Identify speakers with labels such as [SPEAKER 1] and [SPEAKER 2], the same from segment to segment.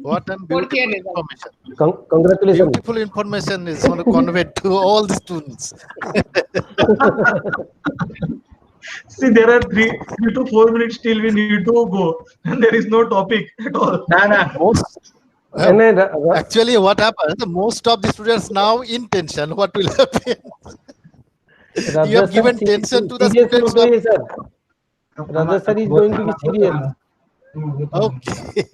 [SPEAKER 1] What a beautiful information.
[SPEAKER 2] Congratulations.
[SPEAKER 1] Beautiful information is conveyed to all the students.
[SPEAKER 3] See, there are 3 to 4 minutes till we need to go, and there is no topic at all.
[SPEAKER 1] Actually, what happens? Most of the students now in tension. What will happen? You have given tension to the students.
[SPEAKER 2] Raja sir is going to be serious.
[SPEAKER 1] Okay.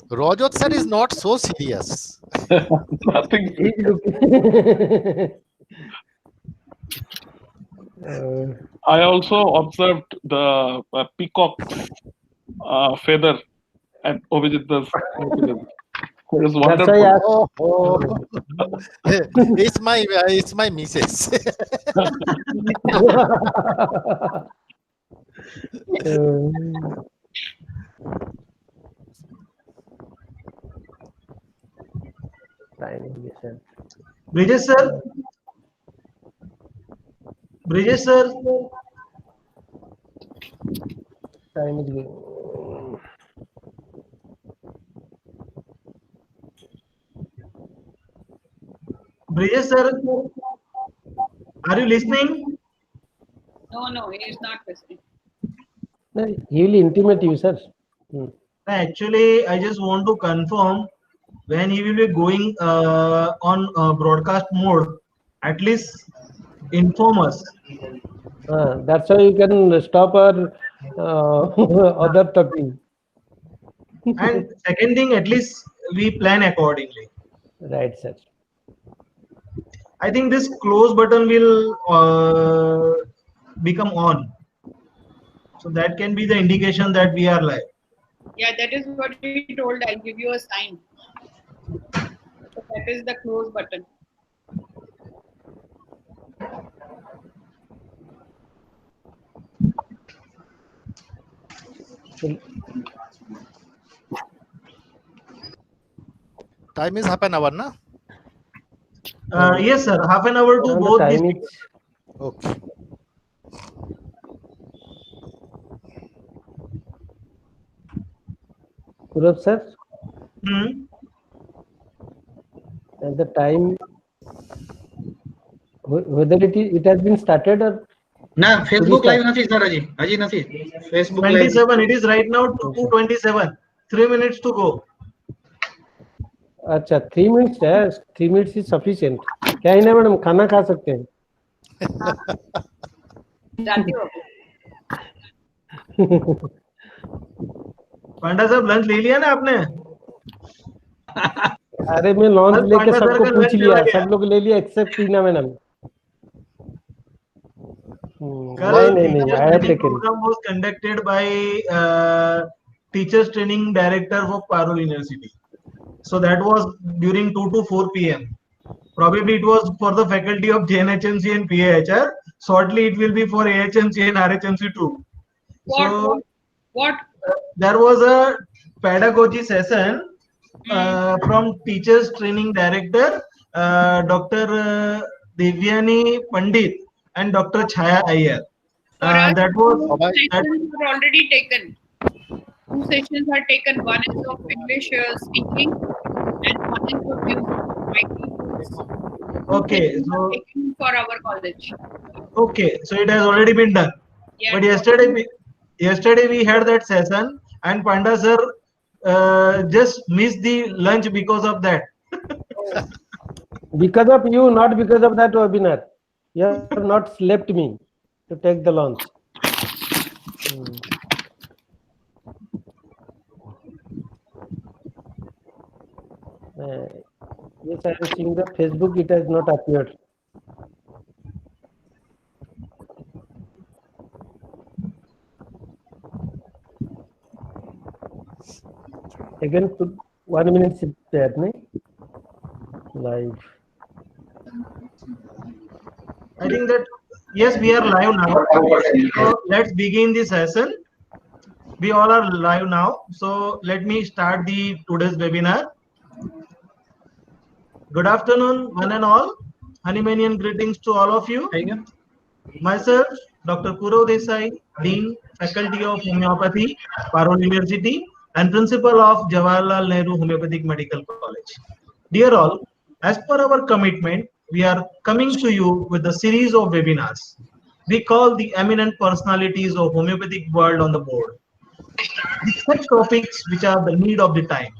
[SPEAKER 1] Rajat sir is not so serious.
[SPEAKER 4] Nothing. I also observed the peacock feather at Obijit's. Just
[SPEAKER 2] That's why I
[SPEAKER 1] It's my missus.
[SPEAKER 3] Bridges sir, Bridges sir,
[SPEAKER 2] time is going.
[SPEAKER 3] Bridges sir, are you listening?
[SPEAKER 5] No, he is not listening.
[SPEAKER 2] He will intimate you, sir.
[SPEAKER 3] Actually, I just want to confirm when he will be going on broadcast mode. At least inform us.
[SPEAKER 2] That's why you can stop our other topic.
[SPEAKER 3] And second thing, at least we plan accordingly.
[SPEAKER 2] Right, sir.
[SPEAKER 3] I think this close button will become on. So that can be the indication that we are live.
[SPEAKER 5] Yeah, that is what he told. I'll give you a sign. So that is the close button.
[SPEAKER 1] Time is half an hour, na?
[SPEAKER 3] Yes, sir. Half an hour to both
[SPEAKER 2] time
[SPEAKER 3] these.
[SPEAKER 2] is
[SPEAKER 1] Okay.
[SPEAKER 2] Purab, sir.
[SPEAKER 3] Hmm.
[SPEAKER 2] At the time, whether it has been started or
[SPEAKER 6] ના Facebook live નથી sir હજી નથી Facebook live
[SPEAKER 3] 27. It is right now 2:27. 3 minutes to go.
[SPEAKER 2] अच्छा 3 minutes है. 3 minutes is sufficient. क्या है ना madam, खाना खा सकते हैं.
[SPEAKER 5] जानती हो?
[SPEAKER 3] पांडा साहब लंच ले लिया ना आपने?
[SPEAKER 2] अरे मैं लॉन्च
[SPEAKER 3] बस
[SPEAKER 2] लेके
[SPEAKER 3] पांडा सर
[SPEAKER 2] सबको
[SPEAKER 3] का
[SPEAKER 2] पूछ
[SPEAKER 3] lunch
[SPEAKER 2] लिया,
[SPEAKER 3] चला गया।
[SPEAKER 2] सब लोग ले लिया एक्सेप्ट टीना मैडम.
[SPEAKER 3] कल
[SPEAKER 2] नहीं
[SPEAKER 3] teachers
[SPEAKER 2] I have
[SPEAKER 3] training
[SPEAKER 2] taken.
[SPEAKER 3] program was conducted by teachers training director of Parul University. So that was during 2 to 4 p.m. Probably it was for the faculty of JNHMC and PAHR. Shortly it will be for AHMC and RHMC too.
[SPEAKER 5] What?
[SPEAKER 3] There was a pedagogy session from teachers training director Dr. Devyani Pandit and Dr. Chaya Iyer.
[SPEAKER 5] For us,
[SPEAKER 3] That was
[SPEAKER 5] sessions are already taken. 2 sessions are taken. One is of English speaking and one is of writing.
[SPEAKER 3] okay.
[SPEAKER 5] Sessions
[SPEAKER 3] So
[SPEAKER 5] are taken for our college.
[SPEAKER 3] okay, so it has already been done.
[SPEAKER 5] Yeah.
[SPEAKER 3] But yesterday we had that session, and Panda sir just missed the lunch because of that.
[SPEAKER 2] Because of you, not because of that webinar. You have not slept me to take the launch. Yes, I am seeing the Facebook. It has not appeared. Again, 1 minute sit there, no? Live.
[SPEAKER 3] I think that yes, we are live now. So let's begin the session. We all are live now. So let me start the today's webinar. Good afternoon, one and all. Honeymanian greetings to all of you. Myself, Dr. Purav Desai, Dean, Faculty of Homeopathy, Parul University, and Principal of Jawaharlal Nehru Homeopathic Medical College. Dear all, as per our commitment, we are coming to you with a series of webinars we call the eminent personalities of homeopathic world on the board. Such topics which are the need of the time.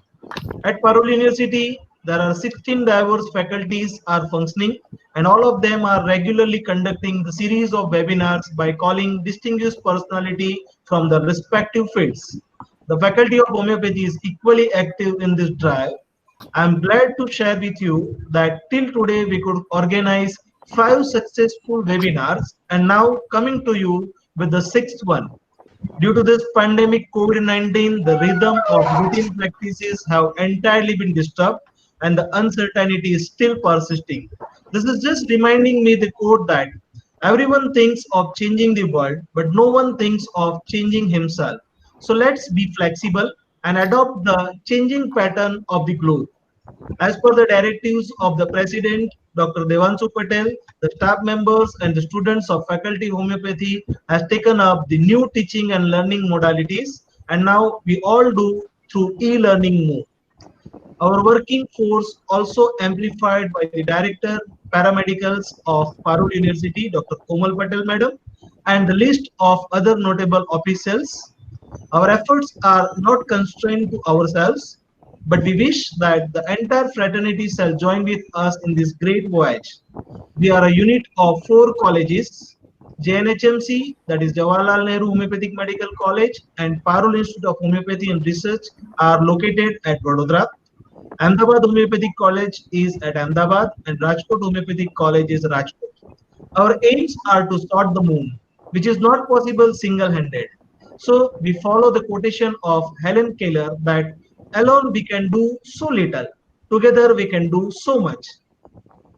[SPEAKER 3] At Parul University, there are 16 diverse faculties are functioning, and all of them are regularly conducting the series of webinars by calling distinguished personality from the respective fields. The Faculty of Homeopathy is equally active in this drive. I am glad to share with you that till today we could organize 5 successful webinars, and now coming to you with the 6th one. Due to this pandemic COVID-19, the rhythm of routine practices have entirely been disturbed and the uncertainty is still persisting. This is just reminding me the quote that everyone thinks of changing the world, but no one thinks of changing himself. So let's be flexible and adopt the changing pattern of the globe. As per the directives of the President, Dr. Devanshu Patel, the staff members and the students of Faculty Homeopathy has taken up the new teaching and learning modalities, and now we all do through e-learning mode. Our working force also amplified by the Director Paramedicals of Parul University, Dr. Komal Patel Madam, and the list of other notable officials. Our efforts are not constrained to ourselves, but we wish that the entire fraternity shall join with us in this great voyage. We are a unit of 4 colleges, JNHMC, that is Jawaharlal Nehru Homeopathic Medical College, and Parul Institute of Homeopathy and Research are located at Vadodara. Ahmedabad Homeopathic College is at Ahmedabad, and Rajkot Homeopathic College is Rajkot. Our aims are to sort the moon, which is not possible single-handed. So we follow the quotation of Helen Keller that alone we can do so little, together we can do so much.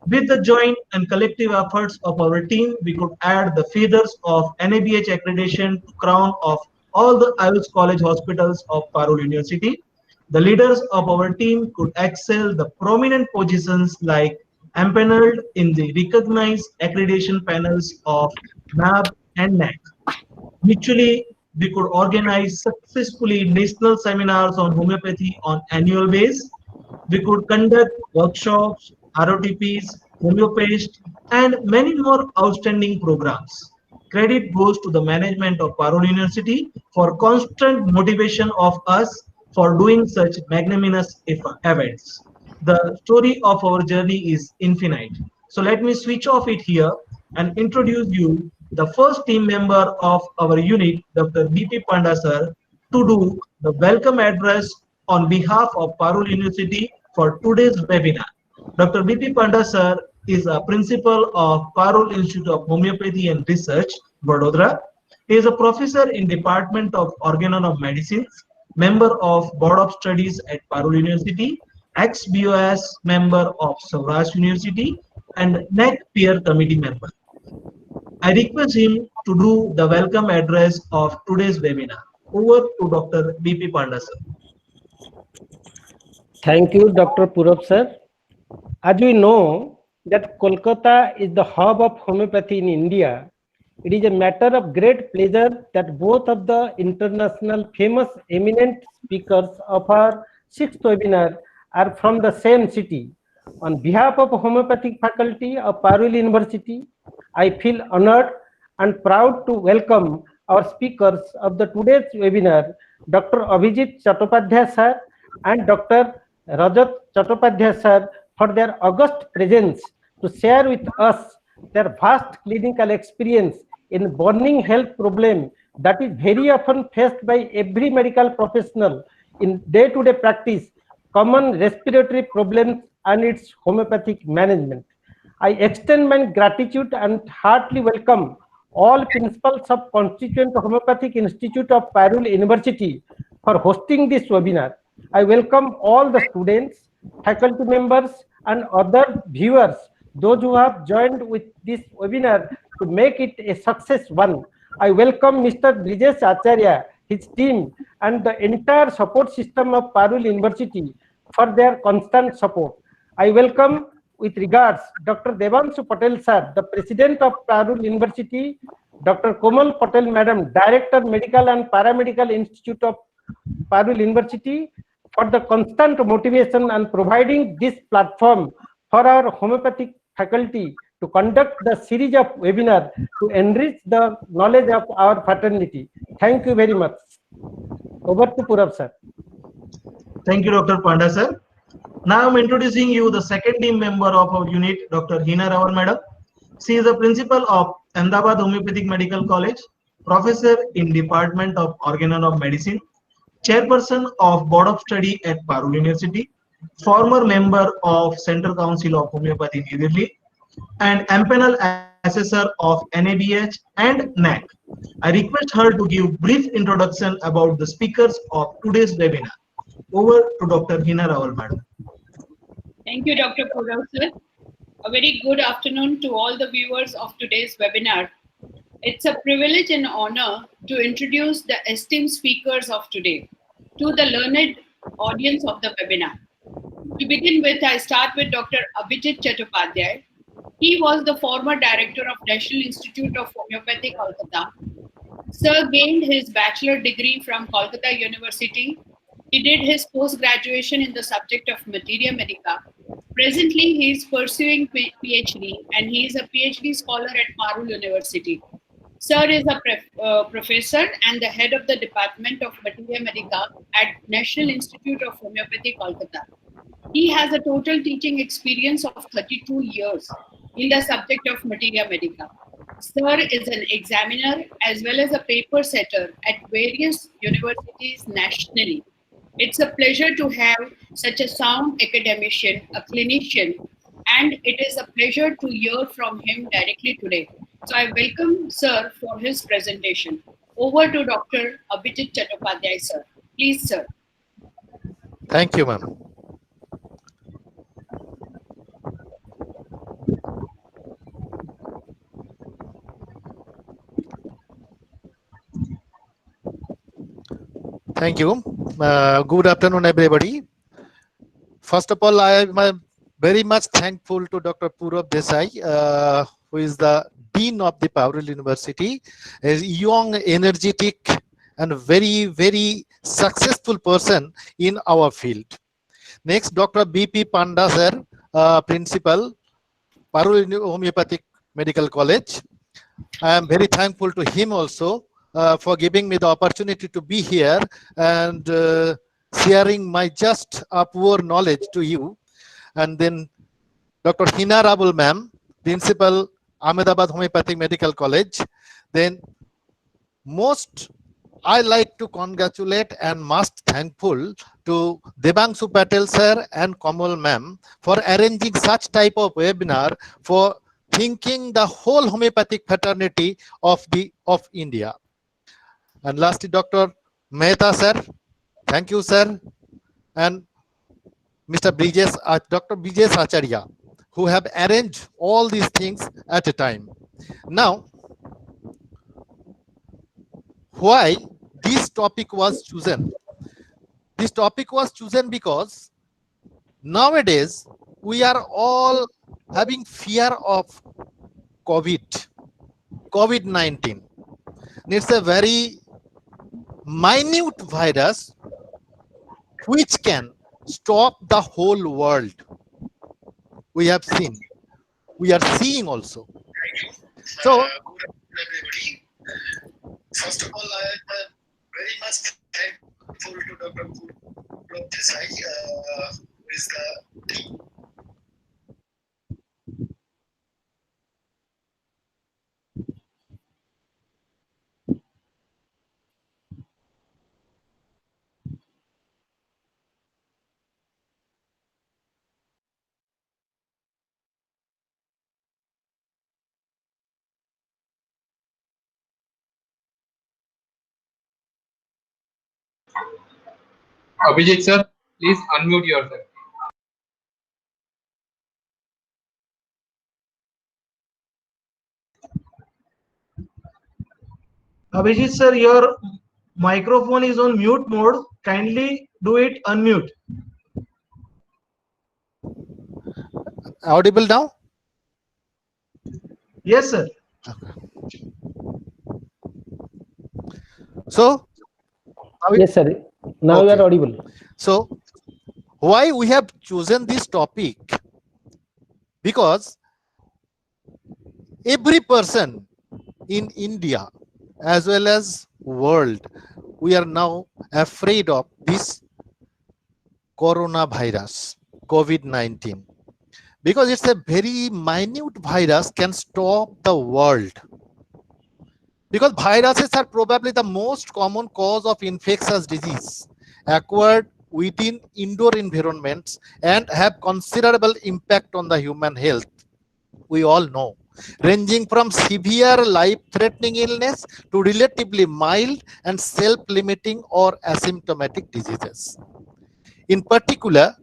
[SPEAKER 3] With the joint and collective efforts of our team, we could add the feathers of NABH accreditation to crown of all the IELTS college hospitals of Parul University. The leaders of our team could excel the prominent positions like empaneled in the recognized accreditation panels of NAB and NAC. Mutually, we could organize successfully national seminars on homeopathy on annual basis. We could conduct workshops, ROTPs, homeopathy, and many more outstanding programs. Credit goes to the management of Parul University for constant motivation of us for doing such magnanimous events. The story of our journey is infinite. So let me switch off it here and introduce you the first team member of our unit, Dr. BP Panda sir, to do the welcome address on behalf of Parul University for today's webinar. Dr. BP Panda sir is a principal of Parul Institute of Homeopathy and Research, Vadodara. He is a professor in Department of Organon of Medicines, member of Board of Studies at Parul University, ex-BOS member of Saurashtra University, and NAC peer committee member. I request him to do the welcome address of today's webinar. Over to Dr. BP Panda sir.
[SPEAKER 2] Thank you, Dr. Purav sir. As we know that Kolkata is the hub of homeopathy in India, it is a matter of great pleasure that both of the international famous eminent speakers of our 6th webinar are from the same city. On behalf of Homeopathic Faculty of Parul University, I feel honored and proud to welcome our speakers of the today's webinar, Dr. Abhijit Chattopadhyay sir and Dr. Rajat Chattopadhyay sir, for their august presence to share with us their vast clinical experience in burning health problem that is very often faced by every medical professional in day-to-day practice, common respiratory problems and its homeopathic management. I extend my gratitude and heartily welcome all principals of Constituent Homeopathic Institute of Parul University for hosting this webinar. I welcome all the students, faculty members and other viewers, those who have joined with this webinar to make it a success one. I welcome Mr. Brijesh Acharya, his team and the entire support system of Parul University for their constant support. I welcome with regards Dr. Devanshu Patel sir, the President of Parul University, Dr. Komal Patel, Madam, Director, Medical and Paramedical Institute of Parul University, for the constant motivation and providing this platform for our homeopathic faculty to conduct the series of webinars to enrich the knowledge of our fraternity. Thank you very much. Over to Purab sir.
[SPEAKER 3] Thank you, Dr. Panda sir. Now I'm introducing you the second team member of our unit, Dr. Hina Rawal Madam. She is a principal of Ahmedabad Homeopathic Medical College, professor in Department of Organon of Medicine, chairperson of Board of Study at Parul University, former member of Central Council of Homeopathy New Delhi, and MPanel assessor of NABH and NAC. I request her to give brief introduction about the speakers of today's webinar. Over to Dr. Hina Rawal Madam.
[SPEAKER 5] Thank you, Dr. Purab sir. A very good afternoon to all the viewers of today's webinar. It's a privilege and honor to introduce the esteemed speakers of today to the learned audience of the webinar. To begin with, I start with Dr. Abhijit Chattopadhyay. He was the former director of National Institute of Homeopathy, Kolkata. Sir gained his bachelor degree from Kolkata University. He did his post-graduation in the subject of Materia Medica. Presently, he is pursuing PhD and he is a PhD scholar at Parul University. Sir is a professor and the head of the Department of Materia Medica at National Institute of Homeopathy, Kolkata. He has a total teaching experience of 32 years in the subject of Materia Medica. Sir is an examiner as well as a paper setter at various universities nationally. It's a pleasure to have such a sound academician, a clinician, and it is a pleasure to hear from him directly today. So I welcome Sir for his presentation. Over to Dr. Abhijit Chattopadhyay, sir. Please, sir.
[SPEAKER 1] Thank you, ma'am. Thank you. Good afternoon, everybody. First of all, I am very much thankful to Dr. Purab Desai, who is the Dean of the Parul University, a young, energetic, and very, very successful person in our field. Next, Dr. B.P. Panda, sir, Principal, Parul Homeopathic Medical College. I am very thankful to him also for giving me the opportunity to be here and sharing my just poor knowledge to you. And then Dr. Hina Rawal ma'am, Principal, Ahmedabad Homeopathic Medical College. Then most I like to congratulate and most thankful to Debangsu Patel sir and Komal ma'am for arranging such type of webinar for thinking the whole homeopathic fraternity of India. And lastly, Dr. Mehta sir, thank you sir, and Mr. Dr. Brijesh Acharya, who have arranged all these things at a time. Now, why this topic was chosen? This topic was chosen because nowadays we are all having fear of COVID-19. It's a very minute virus which can stop the whole world. We have seen. We are seeing also. So, first of all, I am very much thankful to Dr. Purab Desai, who is the
[SPEAKER 7] Abhijit sir, please unmute yourself.
[SPEAKER 3] Abhijit sir, your microphone is on mute mode. Kindly do it unmute.
[SPEAKER 1] audible now?
[SPEAKER 3] Yes, sir.
[SPEAKER 1] Okay. So,
[SPEAKER 2] Yes, sir. Now you are
[SPEAKER 1] Okay.
[SPEAKER 2] audible.
[SPEAKER 1] so why we have chosen this topic? Because every person in India as well as world, we are now afraid of this coronavirus, COVID-19, because it's a very minute virus can stop the world. Because viruses are probably the most common cause of infectious disease acquired within indoor environments and have considerable impact on the human health. We all know, ranging from severe life-threatening illness to relatively mild and self-limiting or asymptomatic diseases. In particular,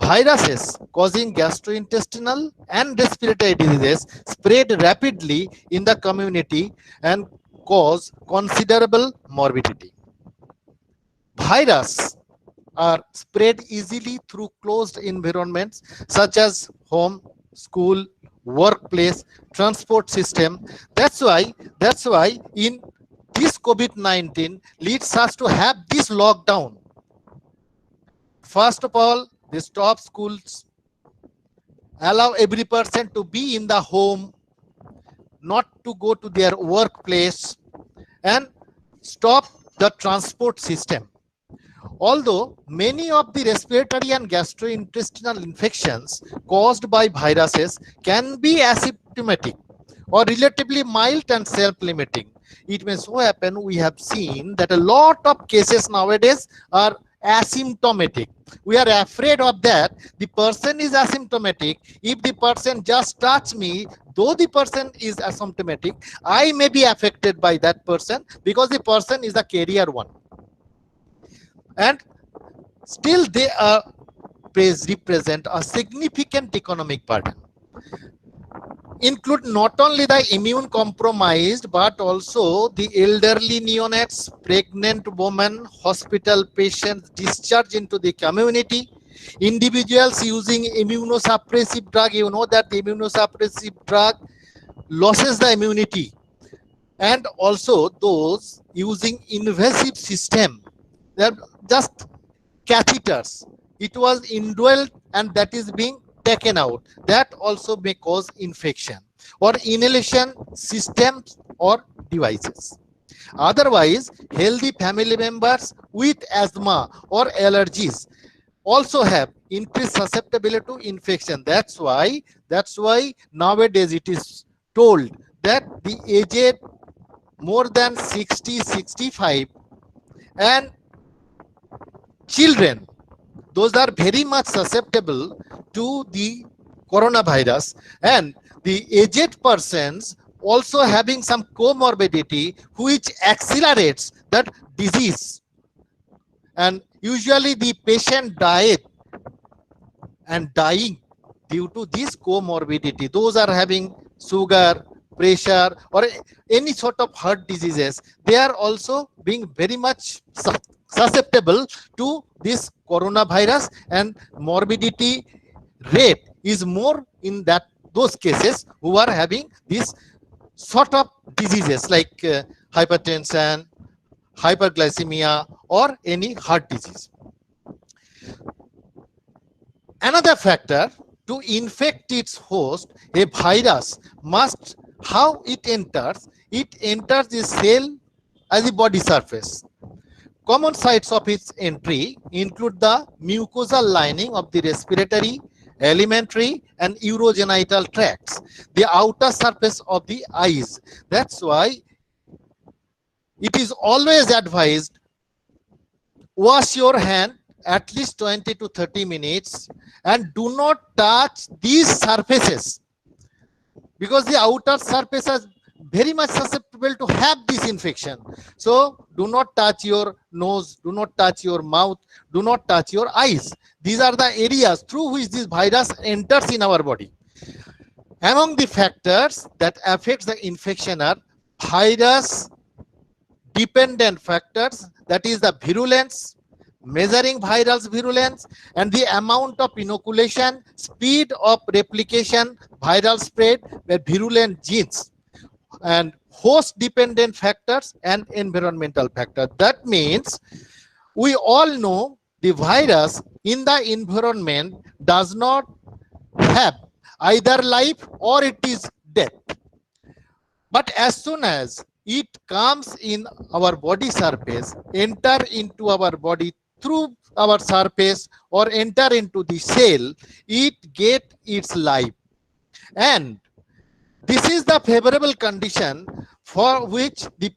[SPEAKER 1] viruses causing gastrointestinal and respiratory diseases spread rapidly in the community and cause considerable morbidity. Viruses are spread easily through closed environments such as home, school, workplace, transport system. That's why in this COVID-19 leads us to have this lockdown. First of all, they stop schools, allow every person to be in the home, not to go to their workplace, and stop the transport system. Although many of the respiratory and gastrointestinal infections caused by viruses can be asymptomatic or relatively mild and self-limiting, it may so happen we have seen that a lot of cases nowadays are asymptomatic. We are afraid of that. The person is asymptomatic. If the person just touch me, though the person is asymptomatic, I may be affected by that person because the person is the carrier one. And still they represent a significant economic burden. Include not only the immune compromised, but also the elderly neonates, pregnant women, hospital patients discharged into the community, individuals using immunosuppressive drug. You know that the immunosuppressive drug loses the immunity, and also those using invasive system. They're just catheters. It was indwelled and that is being taken out. That also may cause infection, or inhalation systems or devices. Otherwise, healthy family members with asthma or allergies also have increased susceptibility to infection. That's why nowadays it is told that the aged more than 60, 65 and children, those are very much susceptible to the coronavirus, and the aged persons also having some comorbidity which accelerates that disease, and usually the patient died and dying due to this comorbidity. Those are having sugar, pressure, or any sort of heart diseases. They are also being very much susceptible to this coronavirus, and morbidity rate is more in those cases who are having this sort of diseases like hypertension, hyperglycemia, or any heart disease. Another factor to infect its host, a virus must, how it enters the cell as the body surface. Common sites of its entry include the mucosal lining of the respiratory, alimentary, and urogenital tracts, the outer surface of the eyes. That's why it is always advised, wash your hand at least 20 to 30 minutes and do not touch these surfaces, because the outer surface is very much susceptible to have this infection. So do not touch your nose, do not touch your mouth, do not touch your eyes. These are the areas through which this virus enters in our body. Among the factors that affect the infection are virus dependent factors, that is the virulence, measuring viral virulence, and the amount of inoculation, speed of replication, viral spread by virulent genes, and host dependent factors and environmental factors. That means we all know the virus in the environment does not have either life or it is death. But as soon as it comes in our body surface, enter into our body through our surface or enter into the cell, it get its life. And this is the favorable condition for which the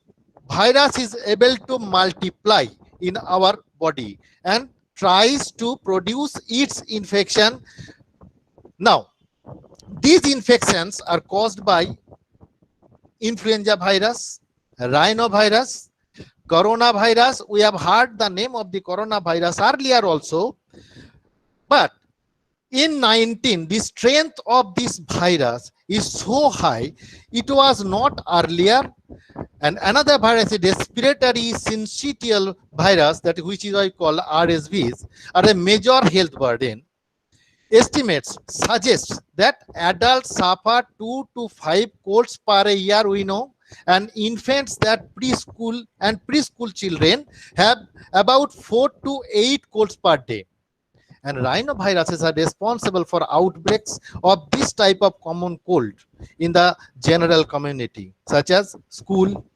[SPEAKER 1] virus is able to multiply in our body and tries to produce its infection. Now, these infections are caused by influenza virus, rhinovirus, coronavirus. We have heard the name of the coronavirus earlier also, but in 19, the strength of this virus is so high, it was not earlier. And another virus, a respiratory syncytial virus, that which is what we call RSVs, are a major health burden. Estimates suggest that adults suffer 2 to 5 colds per year, we know, and infants that preschool children have about 4 to 8 colds per day. And rhinoviruses are responsible for outbreaks of this type of common cold in the general community, such as school,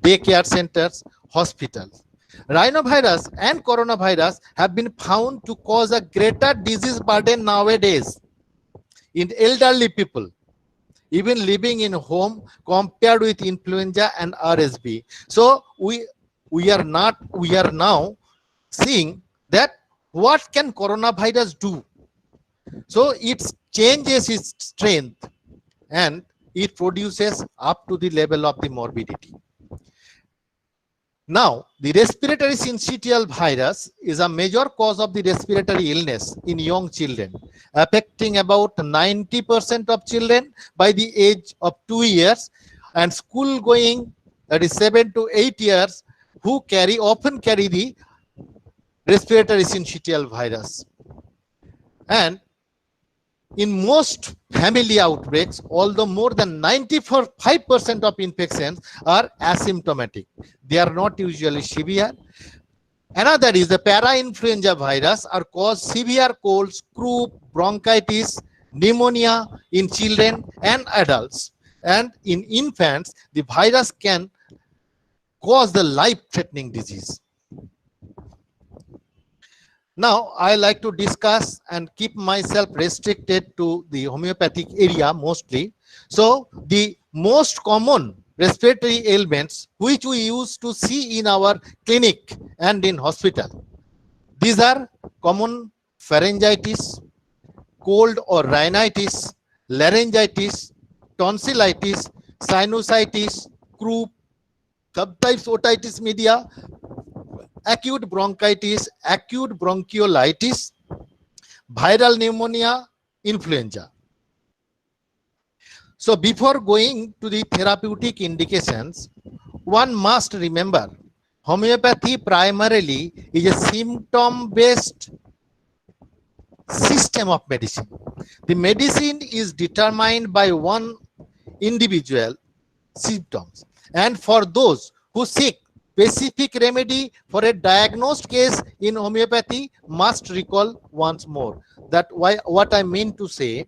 [SPEAKER 1] daycare centers, hospitals. Rhinovirus and coronavirus have been found to cause a greater disease burden nowadays in elderly people, even living in home, compared with influenza and RSV. So we are now seeing that what can coronavirus do? So it changes its strength and it produces up to the level of the morbidity. Now, the respiratory syncytial virus is a major cause of the respiratory illness in young children, affecting about 90% of children by the age of 2 years, and school going, that is 7 to 8 years, who often carry the respiratory syncytial virus. And in most family outbreaks, although more than 95% of infections are asymptomatic, they are not usually severe. Another is the parainfluenza virus are cause severe colds, croup, bronchitis, pneumonia in children and adults. And in infants, the virus can cause the life-threatening disease. Now, I like to discuss and keep myself restricted to the homeopathic area mostly. So, the most common respiratory ailments which we used to see in our clinic and in hospital, these are common pharyngitis, cold or rhinitis, laryngitis, tonsillitis, sinusitis, croup, subtypes otitis media, acute bronchitis, acute bronchiolitis, viral pneumonia, influenza. So before going to the therapeutic indications, one must remember homeopathy primarily is a symptom-based system of medicine. The medicine is determined by one individual symptoms, and for those who seek specific remedy for a diagnosed case in homeopathy must recall once more that what I mean to say,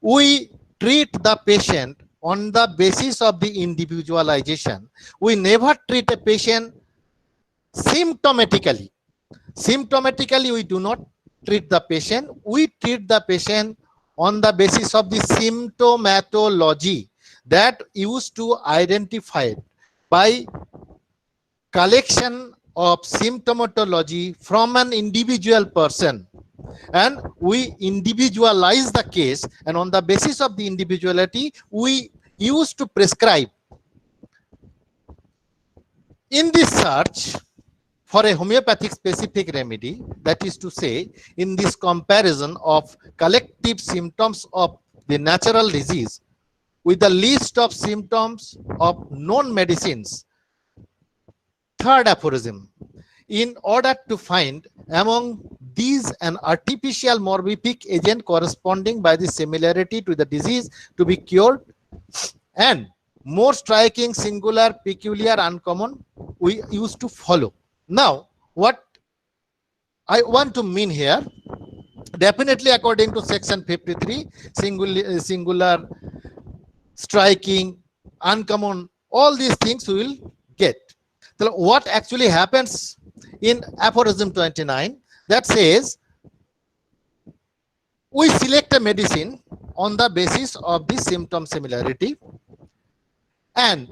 [SPEAKER 1] we treat the patient on the basis of the individualization. We never treat a patient symptomatically. Symptomatically, we do not treat the patient. We treat the patient on the basis of the symptomatology that used to identify by collection of symptomatology from an individual person, and we individualize the case, and on the basis of the individuality we used to prescribe. In this search for a homeopathic specific remedy, that is to say, in this comparison of collective symptoms of the natural disease with the list of symptoms of known medicines, third aphorism, in order to find among these an artificial morbific agent corresponding by the similarity to the disease to be cured, and more striking, singular, peculiar, uncommon, we used to follow. Now, what I want to mean here, definitely according to section 53, singular, striking, uncommon, all these things we will get. So what actually happens in aphorism 29, that says we select a medicine on the basis of the symptom similarity and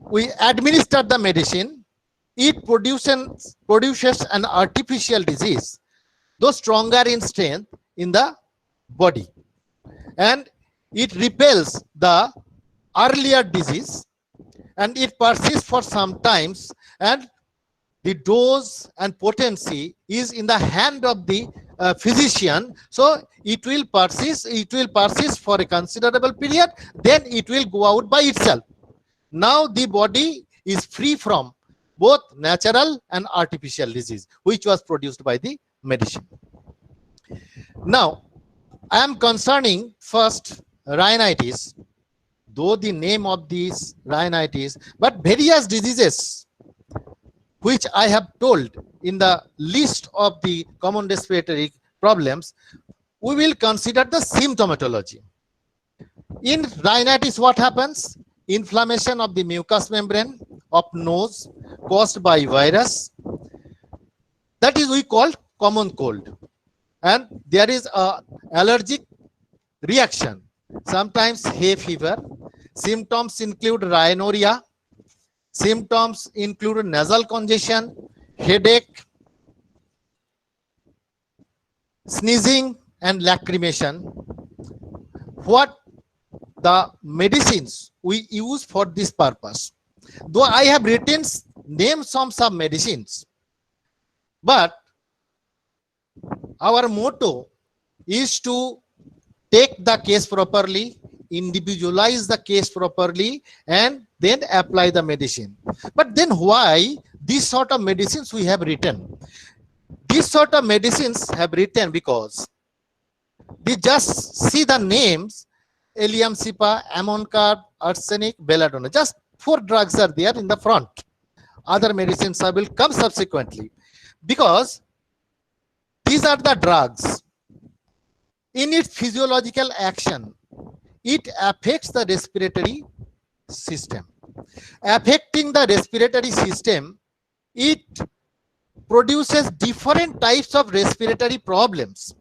[SPEAKER 1] we administer the medicine. It produces an artificial disease, though stronger in strength in the body, and it repels the earlier disease and it persists for some times, and the dose and potency is in the hand of the physician. So it will persist for a considerable period, then it will go out by itself. Now the body is free from both natural and artificial disease which was produced by the medicine. Now I am concerning first rhinitis, though the name of these rhinitis, but various diseases which I have told in the list of the common respiratory problems, we will consider the symptomatology. In rhinitis, what happens? Inflammation of the mucous membrane of nose caused by virus. That is we call common cold. And there is a allergic reaction, sometimes hay fever. Symptoms include rhinorrhea. Symptoms include nasal congestion, headache, sneezing, and lacrimation. What the medicines we use for this purpose? Though I have written names of some medicines, but our motto is to take the case properly, individualize the case properly, and then apply the medicine. But then why these sort of medicines we have written? These sort of medicines have written because we just see the names: Allium cepa, ammon carb, arsenic, belladonna. Just 4 drugs are there in the front. Other medicines will come subsequently, because these are the drugs. In its physiological action, it affects the respiratory system. Affecting the respiratory system, it produces different types of respiratory problems.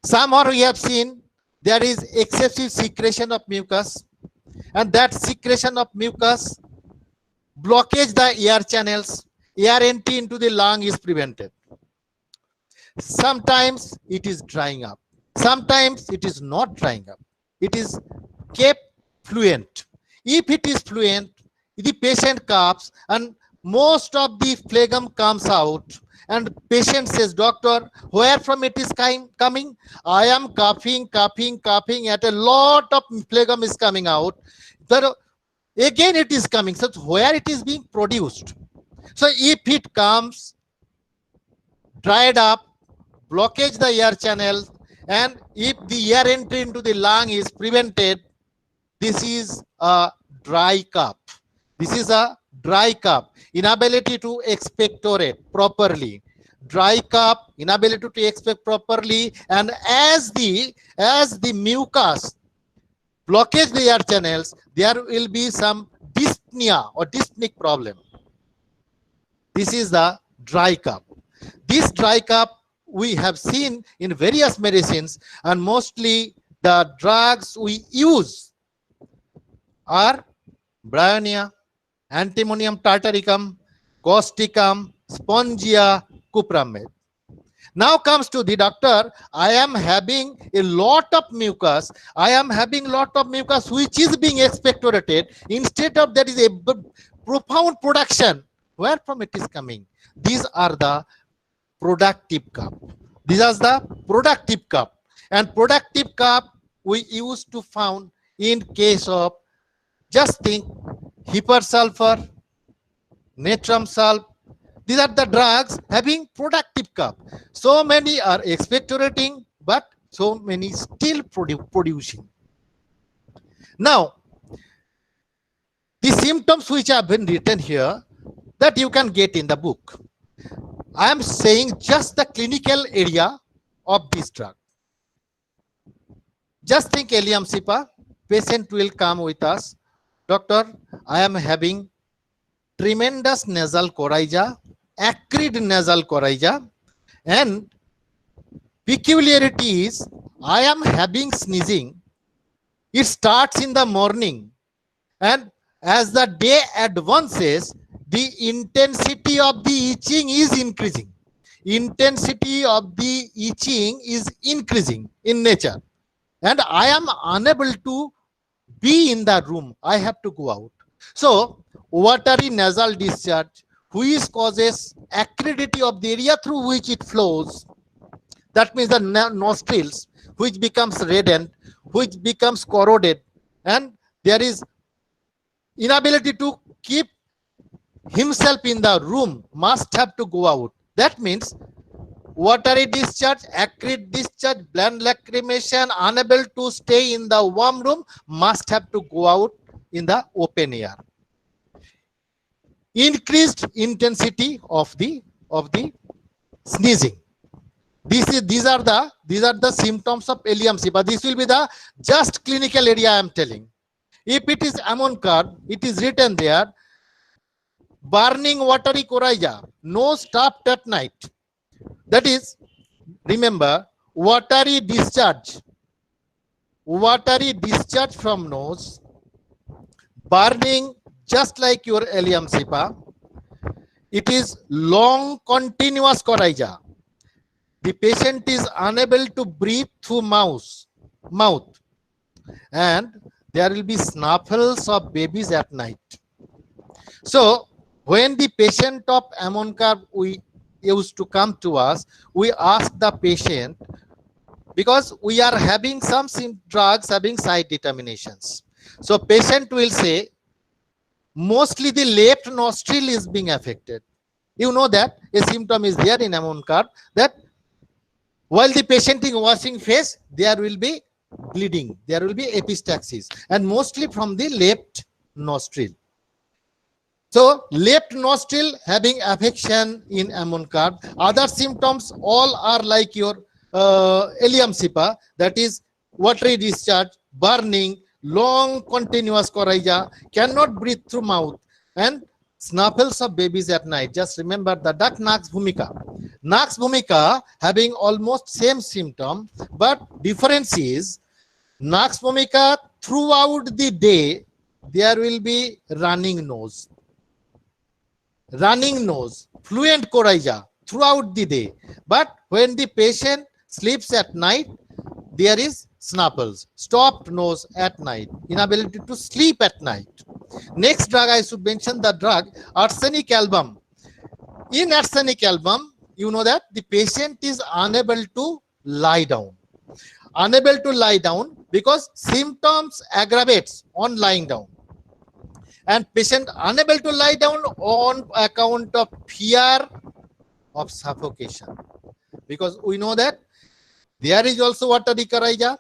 [SPEAKER 1] Somehow we have seen there is excessive secretion of mucus, and that secretion of mucus blockage the air channels. Air entry into the lung is prevented. Sometimes it is drying up. Sometimes it is not drying up. It is kept fluent. If it is fluent, the patient coughs and most of the phlegm comes out, and patient says, "Doctor, where from it is coming? I am coughing, and a lot of phlegm is coming out." So again it is coming. So where it is being produced? So if it comes dried up, blockage the air channel, and if the air entry into the lung is prevented, this is a dry cough. This is a dry cough. Inability to expectorate properly. Dry cough, inability to expect properly, and as the mucus blockage the air channels, there will be some dyspnea or dyspneic problem. This is the dry cough. This dry cough we have seen in various medicines, and mostly the drugs we use are bryonia, antimonium tartaricum, causticum, spongia, cuprammate. Now comes to the doctor, I am having a lot of mucus. I am having a lot of mucus which is being expectorated. Instead of that is a profound production. Where from it is coming? These are the productive cough. These are the productive cough. And productive cough we used to found in case of, just think, hypersulfur, natrum salt. These are the drugs having productive cough. So many are expectorating, but so many still producing. Now, symptoms which have been written here that you can get in the book. I am saying just the clinical area of this drug. Just think Eliam-Sipa, patient will come with us. Doctor, I am having tremendous nasal coryza, acrid nasal coryza, and peculiarity is I am having sneezing. It starts in the morning, and as the day advances, the intensity of the itching is increasing. Intensity of the itching is increasing in nature, and I am unable to be in the room. I have to go out. So watery nasal discharge, which causes acridity of the area through which it flows. That means the nostrils, which becomes reddened, which becomes corroded, and there is inability to keep himself in the room, must have to go out. That means watery discharge, acrid discharge, bland lacrimation, unable to stay in the warm room, must have to go out in the open air. Increased intensity of the sneezing. These are the symptoms of Eliam-Sipa. This will be the just clinical area I am telling. If it is Amon card, it is written there, burning watery coryza, nose stopped at night. That is, remember, watery discharge from nose, burning just like your Eliam-Sipa. It is long continuous coryza. The patient is unable to breathe through mouth, and there will be snuffles of babies at night. So when the patient of Amon card we used to come to us, we ask the patient, because we are having some drugs having side determinations. So patient will say, mostly the left nostril is being affected. You know that a symptom is there in Amon card, that while the patient is washing face, there will be bleeding, there will be epistaxis, and mostly from the left nostril. So left nostril having affection in Amon card. Other symptoms all are like your Eliam-Sipa, that is watery discharge, burning, long continuous coryza, cannot breathe through mouth, and snuffles of babies at night. Just remember the duck Nux vomica. Nux vomica having almost same symptom, but difference is Nux vomica throughout the day there will be running nose, fluent coryza throughout the day. But when the patient sleeps at night, there is snuffles, stopped nose at night, inability to sleep at night. Next drug I should mention the drug arsenic album. In arsenic album, you know that the patient is unable to lie down. Unable to lie down because symptoms aggravates on lying down. And patient unable to lie down on account of fear of suffocation. Because we know that there is also watery coryza.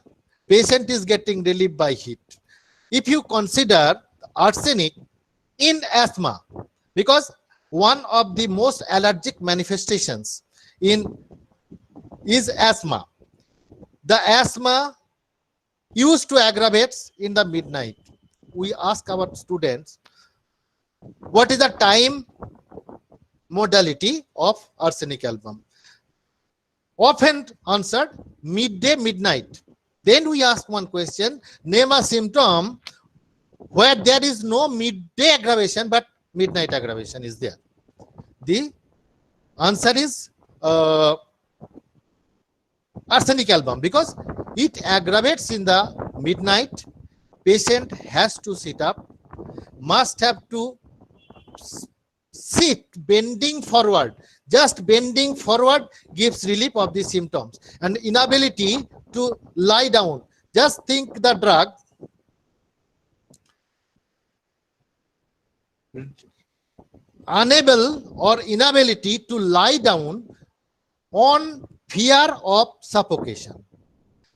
[SPEAKER 1] Patient is getting relief by heat. If you consider arsenic in asthma, because one of the most allergic manifestations is asthma. The asthma used to aggravate in the midnight. We ask our students, what is the time modality of arsenic album? Often answered midday, midnight. Then we ask one question, name a symptom where there is no midday aggravation but midnight aggravation is there. The answer is arsenic album, because it aggravates in the midnight. Patient has to sit up, must have to sit bending forward. Just bending forward gives relief of the symptoms, and inability to lie down. Just think the drug unable or inability to lie down on fear of suffocation.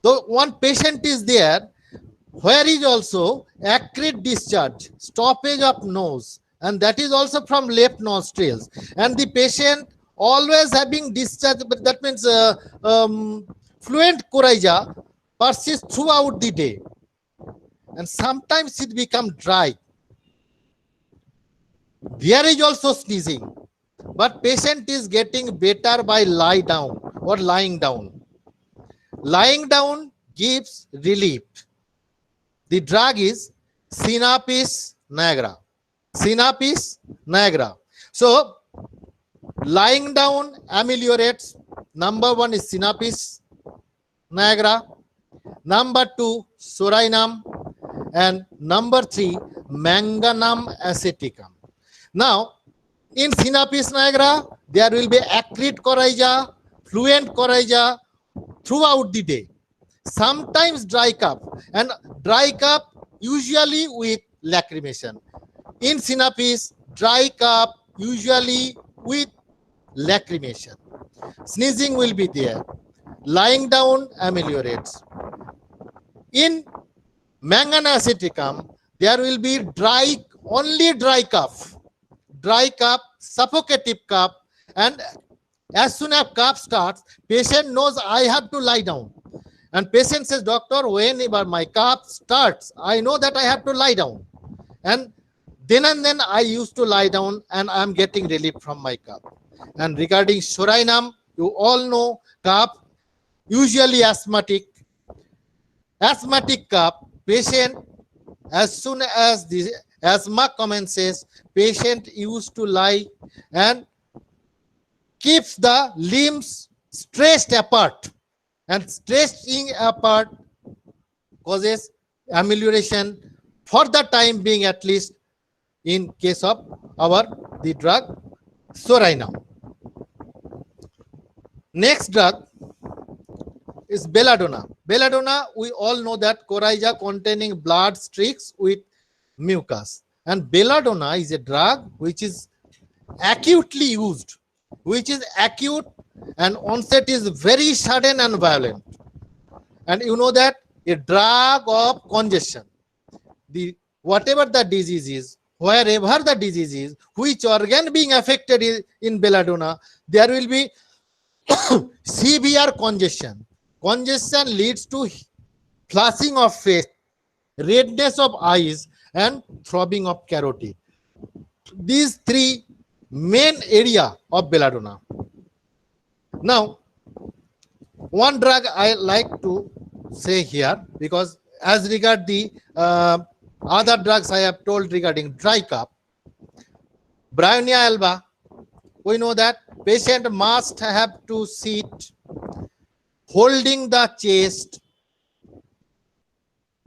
[SPEAKER 1] So one patient is there where is also acrid discharge, stoppage of nose, and that is also from left nostrils. And the patient always having discharge, but that means fluent coryza persists throughout the day. And sometimes it becomes dry. There is also sneezing, but patient is getting better by lie down or lying down. Lying down gives relief. The drug is Synapis nigra. Synapis nigra. So lying down ameliorates. Number 1 is Synapis nigra. Number 2, Sorainum. And number 3, Manganum aceticum. Now, in Synapis nigra, there will be acrid coryza, fluent coryza throughout the day. Sometimes dry cough, and dry cough usually with lacrimation. In Synapis, dry cough usually with lacrimation. Sneezing will be there. Lying down ameliorates. In Manganum aceticum, there will be only dry cough, suffocative cough, and as soon as cough starts, patient knows I have to lie down. And patient says, doctor, whenever my cough starts, I know that I have to lie down. And then I used to lie down and I'm getting relief from my cough. And regarding Sorainum, you all know cough, usually asthmatic cough, patient, as soon as the asthma commences, patient used to lie and keeps the limbs stretched apart, and stretching apart causes amelioration for the time being, at least in case of the drug Sorainum. Next drug is Belladonna. Belladonna, we all know that coryza containing blood streaks with mucus, and Belladonna is a drug which is acutely used, and onset is very sudden and violent. And you know that a drug of congestion, whatever the disease is, wherever the disease is, which organ being affected in Belladonna, there will be severe congestion. Congestion leads to flushing of face, redness of eyes, and throbbing of carotid. These 3 main area of Belladonna. Now, one drug I like to say here, because as regard the other drugs I have told regarding dry cough, Bryonia alba, we know that patient must have to sit holding the chest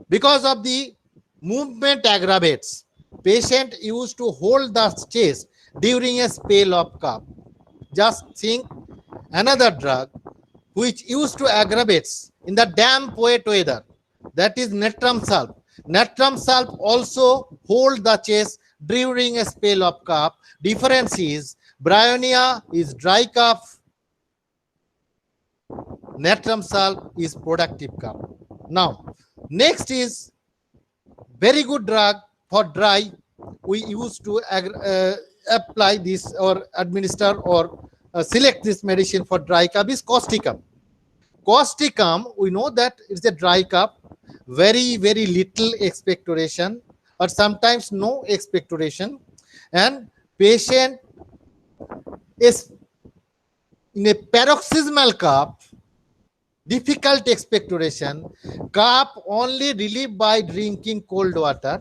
[SPEAKER 1] because of the movement aggravates. Patient used to hold the chest during a spell of cough. Just think another drug which used to aggravates in the damp wet weather, that is natrum sulph. Natrum sulph also hold the chest during a spell of cough. Difference is Bryonia is dry cough, natrum sulph is productive cough. Now, next is very good drug for dry. We used to apply this or administer or select this medicine for dry cough is causticum. Causticum, we know that it's a dry cough, very little expectoration or sometimes no expectoration, and patient is in a paroxysmal cough, difficult expectoration, cough only relieved by drinking cold water,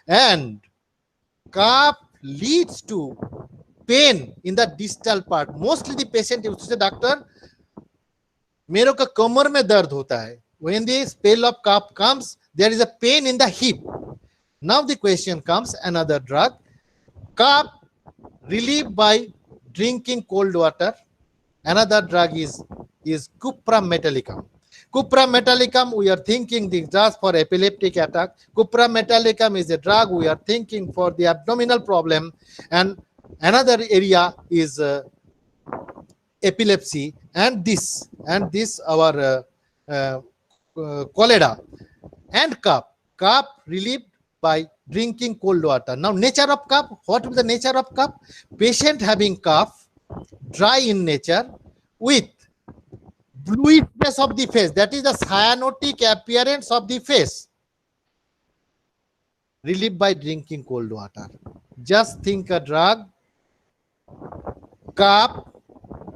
[SPEAKER 1] and cough leads to pain in the distal part. Mostly the patient used to say, doctor, मेरे को कमर में दर्द होता है. When the spell of cough comes, there is a pain in the hip. Now the question comes, another drug, cough relieved by drinking cold water. Another drug is Cuprum metallicum. Cuprum metallicum, we are thinking just for epileptic attack. Cuprum metallicum is a drug we are thinking for the abdominal problem. And another area is epilepsy, and this our cholera and cough relieved by drinking cold water. Now, nature of cough, what is the nature of cough? Patient having cough, dry in nature, with bluishness of the face, that is the cyanotic appearance of the face, relieved by drinking cold water. Just think a drug, cough,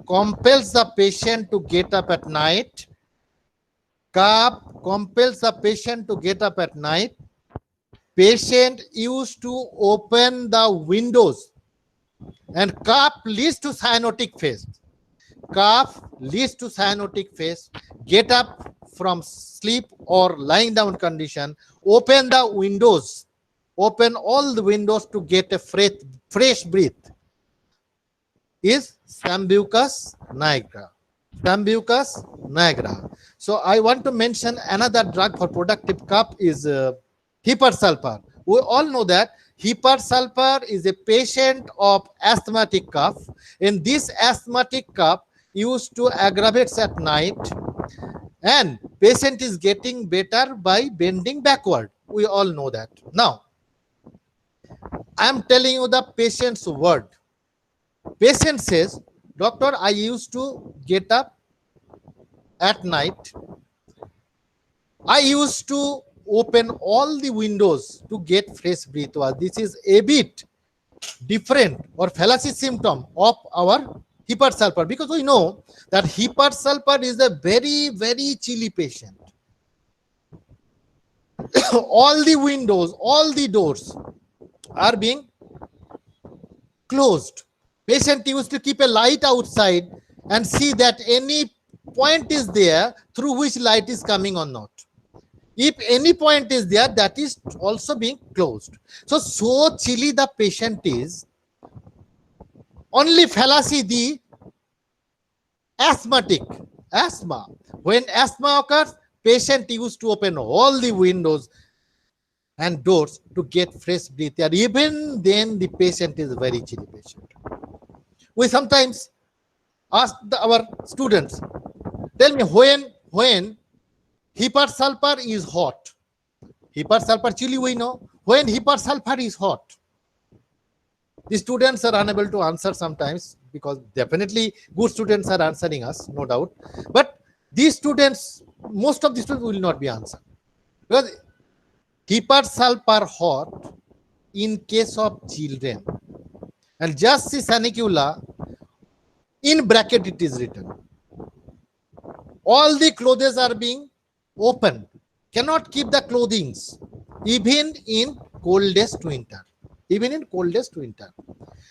[SPEAKER 1] compels the patient to get up at night. Cough compels the patient to get up at night. Patient used to open the windows, and cough leads to cyanotic phase. Cough leads to cyanotic phase. Get up from sleep or lying down condition. Open the windows. Open all the windows to get a fresh breath. Is Sambucus nigra. Sambucus nigra. So I want to mention another drug for productive cough is hypersulfur. We all know that hypersulfur is a patient of asthmatic cough, and this asthmatic cough used to aggravate at night, and patient is getting better by bending backward. We all know that. Now, I am telling you the patient's word. Patient says, doctor, I used to get up at night. I used to open all the windows to get fresh breath. This is a bit different or fallacy symptom of our hypersulfur, because we know that hypersulfur is a very, very chilly patient. All the windows, all the doors are being closed. Patient used to keep a light outside and see that any point is there through which light is coming or not. If any point is there, that is also being closed. So chilly the patient is. Only fallacy the asthmatic, asthma. When asthma occurs, patient used to open all the windows and doors to get fresh breath air. Even then the patient is a very chilly patient. We sometimes ask our students, tell me when hypersulfur is hot. Hypersulfur chilly we know. When hypersulfur is hot, the students are unable to answer sometimes, because definitely good students are answering us, no doubt. But these students, most of the students will not be answered, because hypersulfur hot in case of children. And just see sanicula, in bracket it is written. All the clothes are being opened. Cannot keep the clothings, even in coldest winter. Even in coldest winter.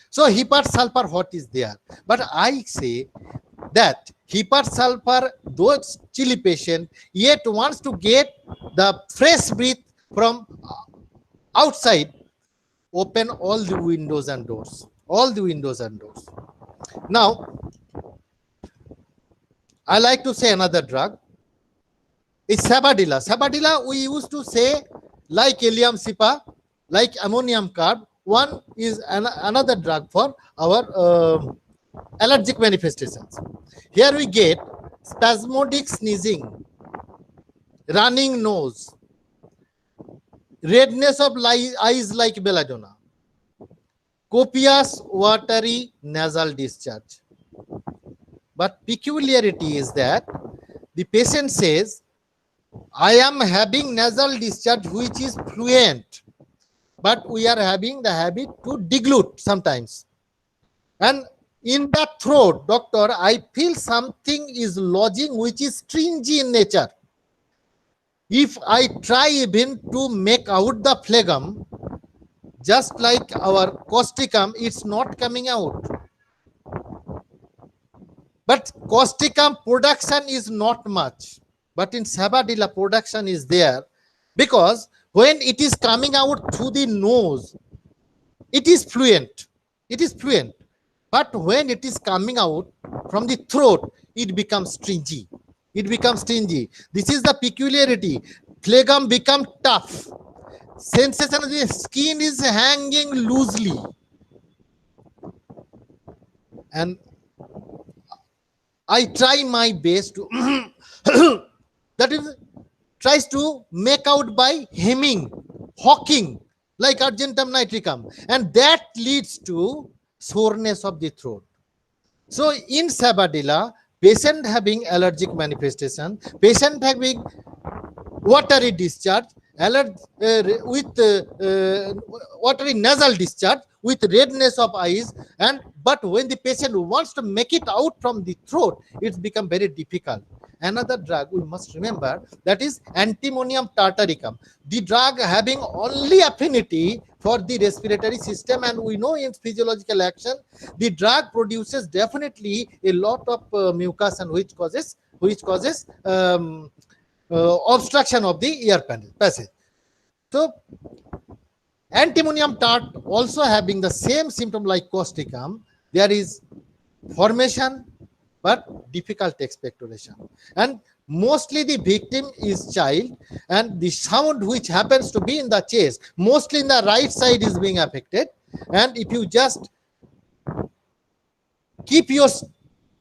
[SPEAKER 1] So hypersulfur hot is there. But I say that hypersulfur, though it's chilly patient, yet wants to get the fresh breath from outside, open all the windows and doors. All the windows and doors. Now, I like to say another drug. It's Sabadilla. Sabadilla we used to say like Ilium sipa, like ammonium carb. One is another drug for our allergic manifestations. Here we get spasmodic sneezing, running nose, redness of eyes like belladonna, copious watery nasal discharge. But peculiarity is that the patient says, I am having nasal discharge which is fluent, but we are having the habit to deglute sometimes. And in the throat, doctor, I feel something is lodging which is stringy in nature. If I try even to make out the phlegm, just like our causticum, it's not coming out. But causticum production is not much. But in Sabadilla, production is there, because when it is coming out through the nose, it is fluent. It is fluent. But when it is coming out from the throat, it becomes stringy. It becomes stringy. This is the peculiarity. Phlegm becomes tough. Sensation of the skin is hanging loosely. And I try my best to that is tries to make out by hemming, hawking, like argentum nitricum, and that leads to soreness of the throat. So in Sabadilla, patient having allergic manifestation, patient having watery discharge, with watery nasal discharge, with redness of eyes, and but when the patient wants to make it out from the throat, it's become very difficult. Another drug we must remember, that is antimonium tartaricum, the drug having only affinity for the respiratory system, and we know in physiological action the drug produces definitely a lot of mucus, and which causes obstruction of the air passage. So antimonium tart also having the same symptom like causticum. There is formation but difficult expectoration, and mostly the victim is child, and the sound which happens to be in the chest, mostly in the right side, is being affected. And if you just keep your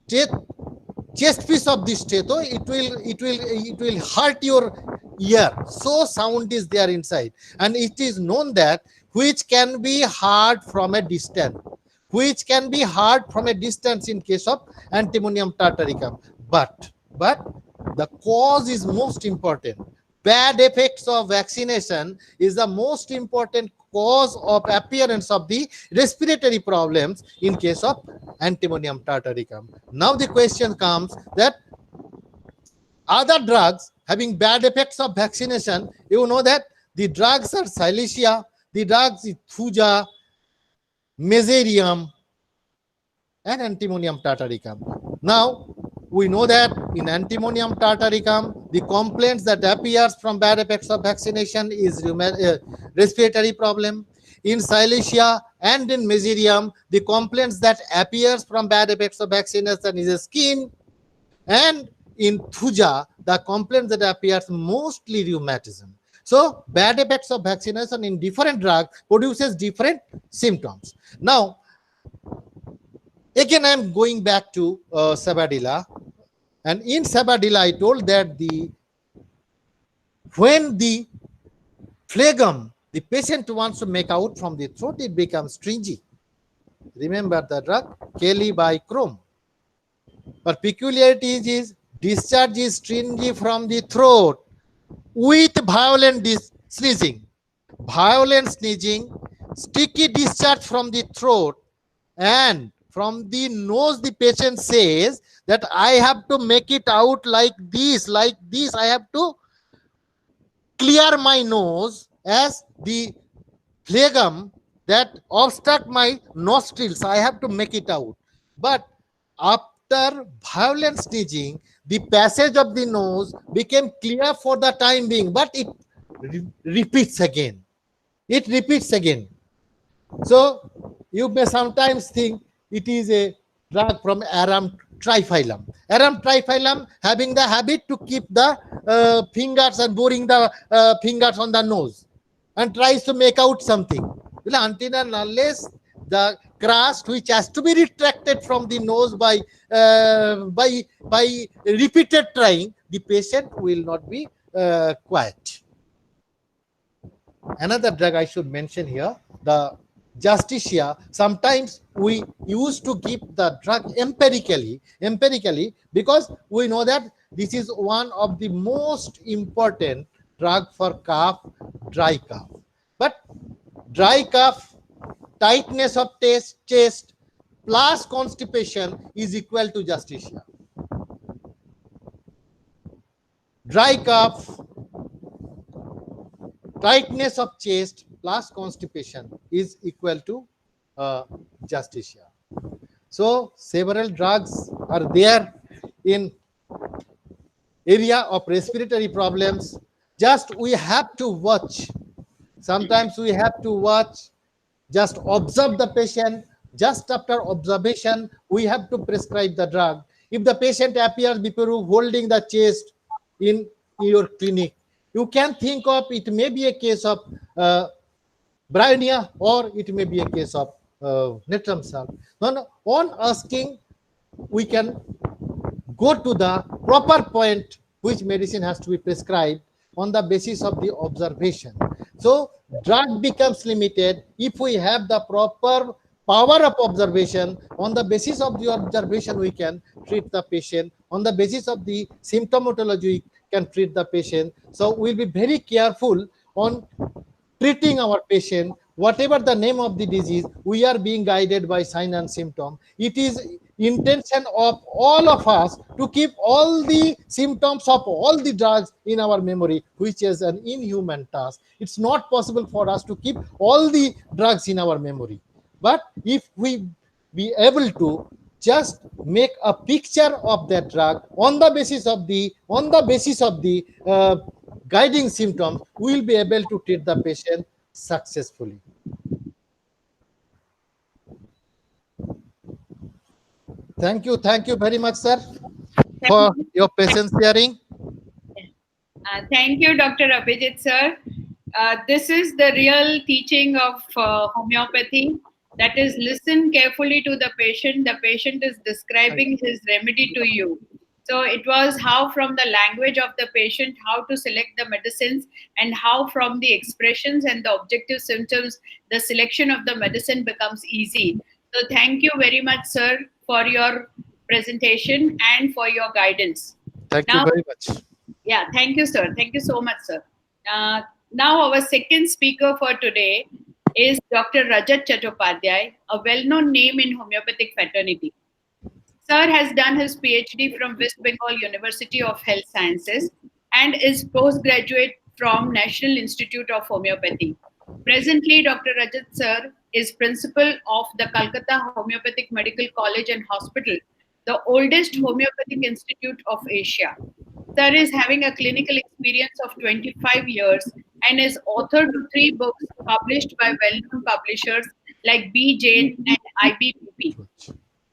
[SPEAKER 1] chest piece of this stato, it will hurt your ear. So sound is there inside, and it is known that which can be heard from a distance, in case of antimonium tartaricum. But the cause is most important. Bad effects of vaccination is the most important cause of appearance of the respiratory problems in case of antimonium tartaricum. Now the question comes that other drugs having bad effects of vaccination, you know that the drugs are Silesia, the drugs is Thuja, Meserium, and antimonium tartaricum. Now we know that in antimonium tartaricum, the complaints that appears from bad effects of vaccination is respiratory problem. In Silesia and in Meserium, the complaints that appears from bad effects of vaccination is skin. And in Thuja, the complaints that appears mostly rheumatism. So bad effects of vaccination in different drugs produces different symptoms. Now, again, I'm going back to Sabadilla. And in Sabadilla, I told that when the phlegm, the patient wants to make out from the throat, it becomes stringy. Remember the drug, Kelly-Bicrom. But peculiarity is discharge is stringy from the throat with violent sneezing. Violent sneezing, sticky discharge from the throat, and from the nose, the patient says that I have to make it out like this. I have to clear my nose as the phlegm that obstruct my nostrils. I have to make it out. But after violent sneezing, the passage of the nose became clear for the time being, but it repeats again. So you may sometimes think it is a drug from Arum triphyllum. Arum triphyllum having the habit to keep the fingers and boring the fingers on the nose and tries to make out something. Until and unless the crust which has to be retracted from the nose by repeated trying, the patient will not be quiet. Another drug I should mention here, the Justicia. Sometimes we used to give the drug empirically because we know that this is one of the most important drug for cough, dry cough. But dry cough, tightness of chest plus constipation is equal to Justicia. Dry cough, tightness of chest plus constipation is equal to Justicia. So several drugs are there in area of respiratory problems. Just we have to watch. Sometimes we have to watch, just observe the patient. Just after observation, we have to prescribe the drug. If the patient appears before you holding the chest in your clinic, you can think of it may be a case of bryonia or it may be a case of natrum salt. On asking, we can go to the proper point which medicine has to be prescribed on the basis of the observation. So drug becomes limited if we have the proper power of observation. On the basis of the observation, we can treat the patient. On the basis of the symptomatology, we can treat the patient. So we'll be very careful on treating our patient. Whatever the name of the disease, we are being guided by sign and symptom. It is intention of all of us to keep all the symptoms of all the drugs in our memory, which is an inhuman task. It's not possible for us to keep all the drugs in our memory. But if we be able to just make a picture of that drug on the basis of the guiding symptoms, we will be able to treat the patient successfully. Thank you very much, sir, for your patience sharing.
[SPEAKER 5] Thank you, Dr. Abhijit, sir. This is the real teaching of homeopathy. That is, listen carefully to the patient. The patient is describing his remedy to you. So it was how from the language of the patient, how to select the medicines, and how from the expressions and the objective symptoms, the selection of the medicine becomes easy. So thank you very much, sir, for your presentation and for your guidance.
[SPEAKER 1] Thank you very much.
[SPEAKER 5] Yeah, thank you, sir. Thank you so much, sir. Now our second speaker for today is Dr. Rajat Chattopadhyay, a well-known name in homeopathic fraternity. Sir has done his PhD from West Bengal University of Health Sciences and is postgraduate from National Institute of Homeopathy. Presently, Dr. Rajat sir is principal of the Calcutta Homeopathic Medical College and Hospital, the oldest homeopathic institute of Asia. Sir is having a clinical experience of 25 years and is author to 3 books published by well-known publishers like B. Jain and IBPP.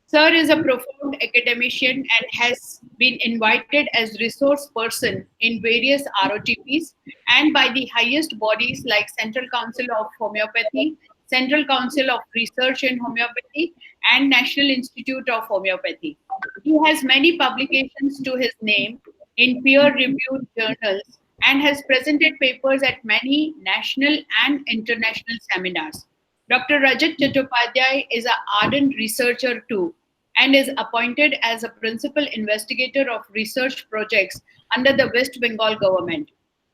[SPEAKER 5] Sir is a profound academician and has been invited as resource person in various ROTPs and by the highest bodies like Central Council of Homeopathy, Central Council of Research in Homeopathy, and National Institute of Homeopathy. He has many publications to his name in peer-reviewed journals and has presented papers at many national and international seminars. Dr. Rajat Chattopadhyay is an ardent researcher too, and is appointed as a principal investigator of research projects under the West Bengal government.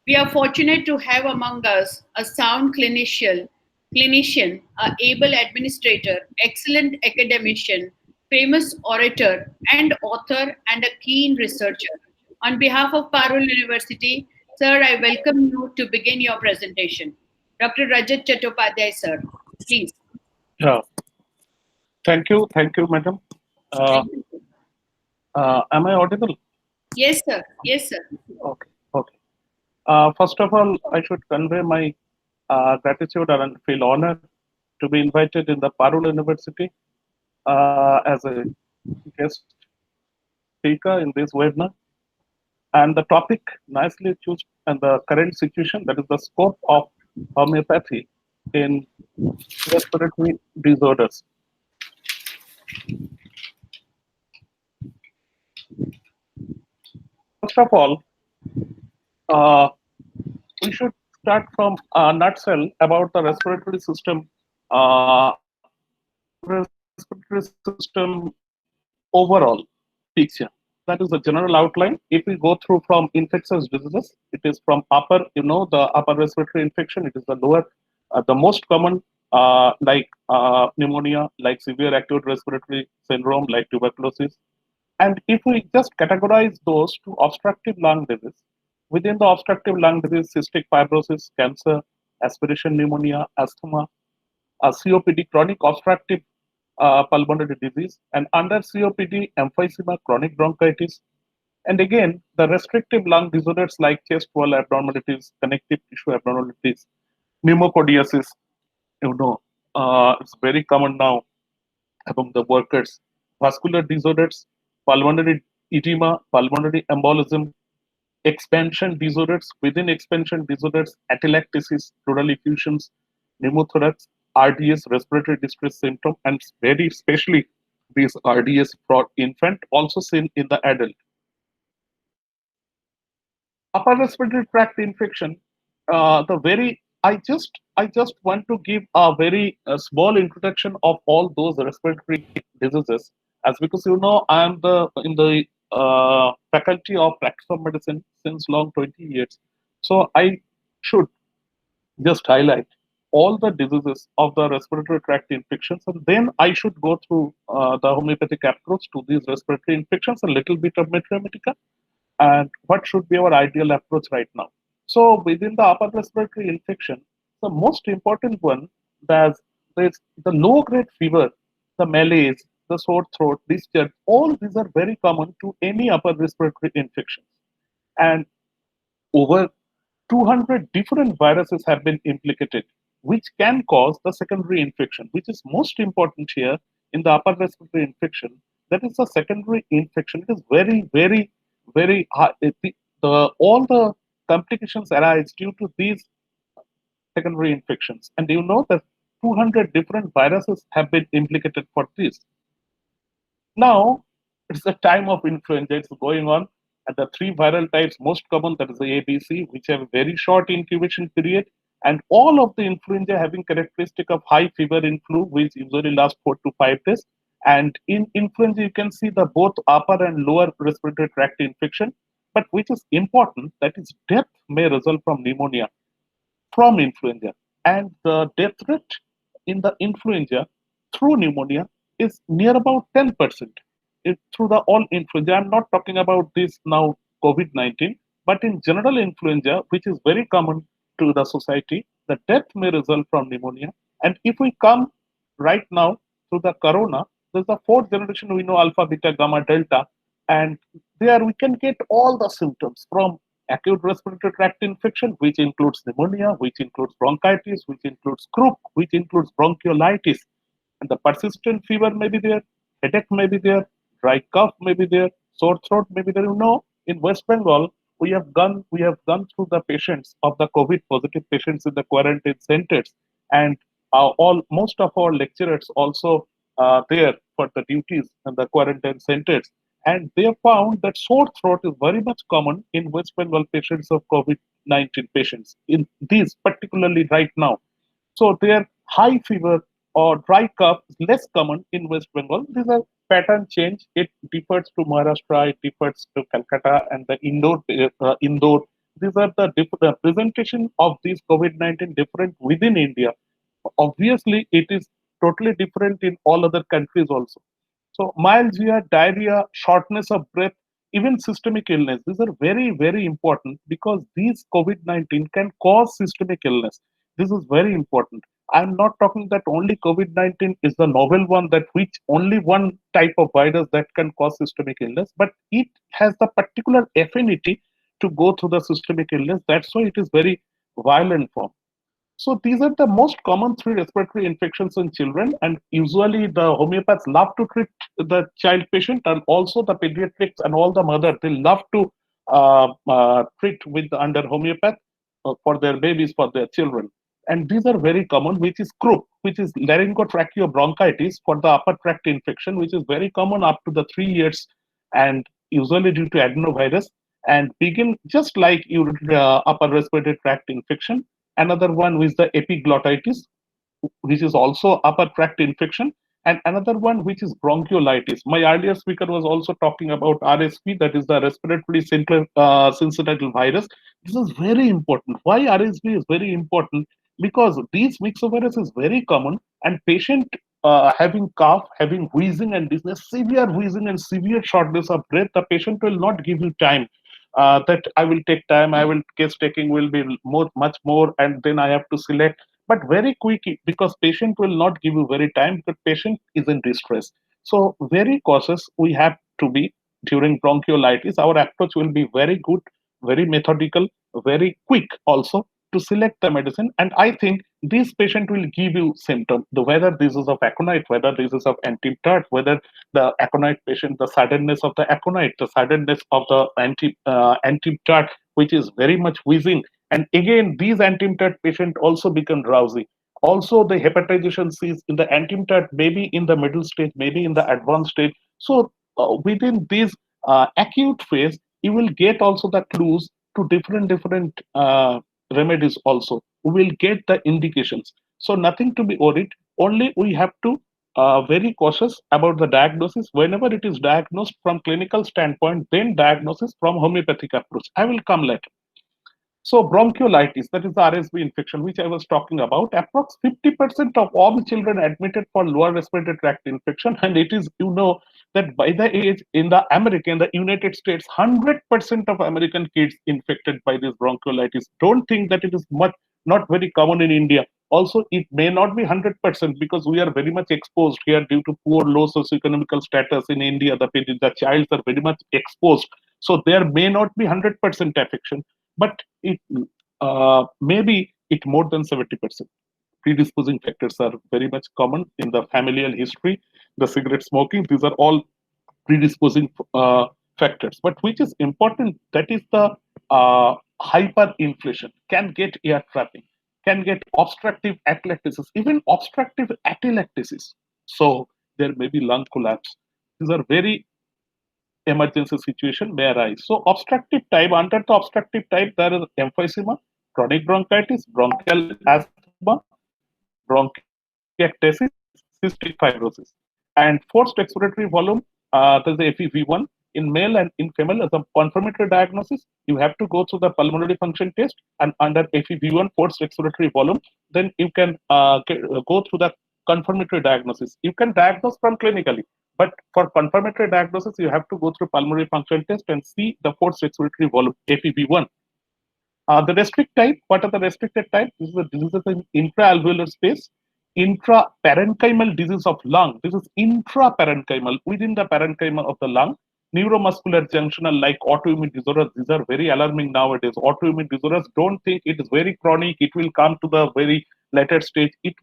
[SPEAKER 5] We are fortunate to have among us a sound clinician, an able administrator, excellent academician, famous orator and author, and a keen researcher. On behalf of Parul University, sir, I welcome you to begin your presentation. Dr. Rajat Chattopadhyay, sir, please.
[SPEAKER 4] Yeah. Thank you, madam. Am I audible?
[SPEAKER 5] Yes, sir. Yes, sir.
[SPEAKER 4] Okay. First of all, I should convey my gratitude and feel honored to be invited in the Parul University as a guest speaker in this webinar. And the topic nicely chosen and the current situation, that is the scope of homeopathy in respiratory disorders. First of all, we should start from a nutshell about the respiratory system. Respiratory system overall picture. That is the general outline. If we go through from infectious diseases, it is from upper, the upper respiratory infection. It is the lower, the most common, like pneumonia, like severe acute respiratory syndrome, like tuberculosis. And if we just categorize those to obstructive lung disease, within the obstructive lung disease, cystic fibrosis, cancer, aspiration pneumonia, asthma, COPD, chronic obstructive pulmonary disease, and under COPD, emphysema, chronic bronchitis, and again the restrictive lung disorders like chest wall abnormalities, connective tissue abnormalities, pneumoconiasis. It's very common now among the workers. Vascular disorders, pulmonary edema, pulmonary embolism, expansion disorders, within expansion disorders, atelectasis, pleural effusions, pneumothorax, RDS, respiratory distress symptom, and very especially this RDS for infant, also seen in the adult. Upper respiratory tract infection, I just want to give a very small introduction of all those respiratory diseases, as because I am in the faculty of practice of medicine since long 20 years, so I should just highlight all the diseases of the respiratory tract infections, and then I should go through the homeopathic approach to these respiratory infections, a little bit of Mathematica, and what should be our ideal approach right now. So within the upper respiratory infection, the most important one, there's the low-grade fever, the malaise, the sore throat, discharge, all these are very common to any upper respiratory infections. And over 200 different viruses have been implicated, which can cause the secondary infection, which is most important here in the upper respiratory infection. That is the secondary infection. It is very high. All the complications arise due to these secondary infections. And you know that 200 different viruses have been implicated for this. Now, it's the time of influenza. It's going on. And the three viral types most common, that is the ABC, which have a very short incubation period, and all of the influenza having characteristic of high fever in flu, which usually lasts 4 to 5 days. And in influenza, you can see the both upper and lower respiratory tract infection. But which is important, that is death may result from pneumonia from influenza, and the death rate in the influenza through pneumonia is near about 10%. Through the all influenza. I'm not talking about this now COVID-19, but in general influenza, which is very common to the society, the death may result from pneumonia. And if we come right now to the corona, there's the fourth generation, we know alpha, beta, gamma, delta, and there we can get all the symptoms from acute respiratory tract infection, which includes pneumonia, which includes bronchitis, which includes croup, which includes bronchiolitis, and the persistent fever may be there, headache may be there, dry cough may be there, sore throat may be there. In West Bengal, we have gone through the patients of the COVID positive patients in the quarantine centers, and most of our lecturers also there for the duties in the quarantine centers, and they have found that sore throat is very much common in West Bengal patients of COVID-19 patients, in these particularly right now. So their high fever or dry cough is less common in West Bengal. These are pattern change. It differs to Maharashtra, it differs to Calcutta and the Indore. These are the presentation of these COVID-19 different within India. Obviously, it is totally different in all other countries also. So myalgia, diarrhea, shortness of breath, even systemic illness, these are very important because these COVID-19 can cause systemic illness. This is very important. I'm not talking that only COVID-19 is the novel one, that which only one type of virus that can cause systemic illness, but it has the particular affinity to go through the systemic illness. That's why it is very violent form. So these are the most common three respiratory infections in children, and usually the homeopaths love to treat the child patient, and also the pediatrics and all the mother, they love to treat with under homeopath for their babies, for their children. And these are very common, which is croup, which is laryngotracheobronchitis for the upper tract infection, which is very common up to the 3 years, and usually due to adenovirus, and begin just like upper respiratory tract infection. Another one is the epiglottitis, which is also upper tract infection, and another one which is bronchiolitis. My earlier speaker was also talking about RSV, that is the respiratory syncytial virus. This is very important. Why RSV is very important? Because these myxovirus is very common, and patient having cough, having wheezing and dizziness, severe wheezing and severe shortness of breath, the patient will not give you time. That I will take time, case taking will be much more, and then I have to select. But very quickly, because patient will not give you very time, because patient is in distress. So very cautious we have to be during bronchiolitis. Our approach will be very good, very methodical, very quick also to select the medicine. And I think this patient will give you symptoms, whether this is of aconite, whether this is of antimptot, whether the aconite patient, the suddenness of the aconite, the suddenness of the antimptot, which is very much wheezing. And again, these antimptot patient also become drowsy. Also, the hepatization is in the antimatter, maybe in the middle stage, maybe in the advanced stage. So within this acute phase, you will get also the clues to different remedies also. We will get the indications. So nothing to be worried. Only we have to very cautious about the diagnosis. Whenever it is diagnosed from clinical standpoint, then diagnosis from homeopathic approach. I will come later. So bronchiolitis, that is the RSV infection, which I was talking about. Approx 50% of all the children admitted for lower respiratory tract infection, and it is, you know, that by the age in the America, in the United States, 100% of American kids infected by this bronchiolitis. Don't think that it is not very common in India. Also, it may not be 100% because we are very much exposed here due to poor, low socioeconomical status in India. The childs are very much exposed. So there may not be 100% affection, but it maybe it more than 70%. Predisposing factors are very much common in the familial history. The cigarette smoking, these are all predisposing factors. But which is important, that is the hyperinflation, can get air trapping, can get obstructive atelectasis, even obstructive atelectasis. So there may be lung collapse. These are very emergency situation may arise. So obstructive type, under the obstructive type, there is emphysema, chronic bronchitis, bronchial asthma, bronchiectasis, cystic fibrosis. And forced expiratory volume, there's the FEV1 in male and in female as a confirmatory diagnosis. You have to go through the pulmonary function test, and under FEV1 forced expiratory volume, then you can go through the confirmatory diagnosis. You can diagnose from clinically, but for confirmatory diagnosis, you have to go through pulmonary function test and see the forced expiratory volume, FEV1. The restrict type, what are the restricted type? This is a diseases in intraalveolar space, intraparenchymal disease of lung. This is intraparenchymal, within the parenchyma of the lung. Neuromuscular junctional like autoimmune disorders, these are very alarming nowadays. Autoimmune disorders, don't think it is very chronic, it will come to the very later stage. It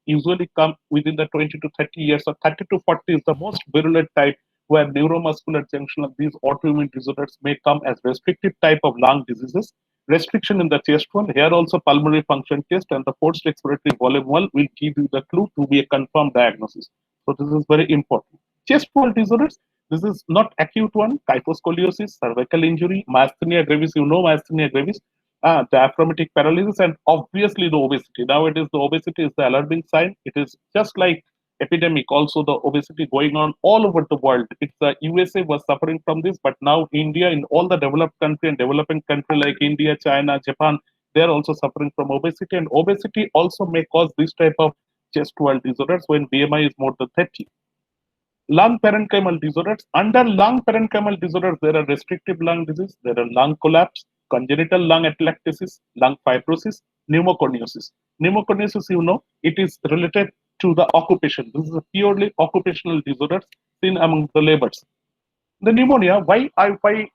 [SPEAKER 4] usually come within the 20 to 30 years, or 30 to 40 is the most virulent type, where neuromuscular junctional, these autoimmune disorders may come as restrictive type of lung diseases. Restriction in the chest wall, here also pulmonary function test and the forced expiratory volume wall will give you the clue to be a confirmed diagnosis. So this is very important. Chest wall disorders, this is not acute one, kyphoscoliosis, cervical injury, myasthenia gravis, you know myasthenia gravis, diaphragmatic paralysis, and obviously the obesity. Nowadays, the obesity is the alarming sign. It is just like epidemic, also the obesity going on all over the world. It's the USA was suffering from this, but now India, in all the developed country and developing country like India, China, Japan, they are also suffering from obesity, and obesity also may cause this type of chest wall disorders when BMI is more than 30. Lung parenchymal disorders. Under lung parenchymal disorders, there are restrictive lung disease, there are lung collapse, congenital lung atelectasis, lung fibrosis, pneumoconiosis. Pneumoconiosis, you know, it is related to the occupation. This is a purely occupational disorder seen among the laborers. The pneumonia, why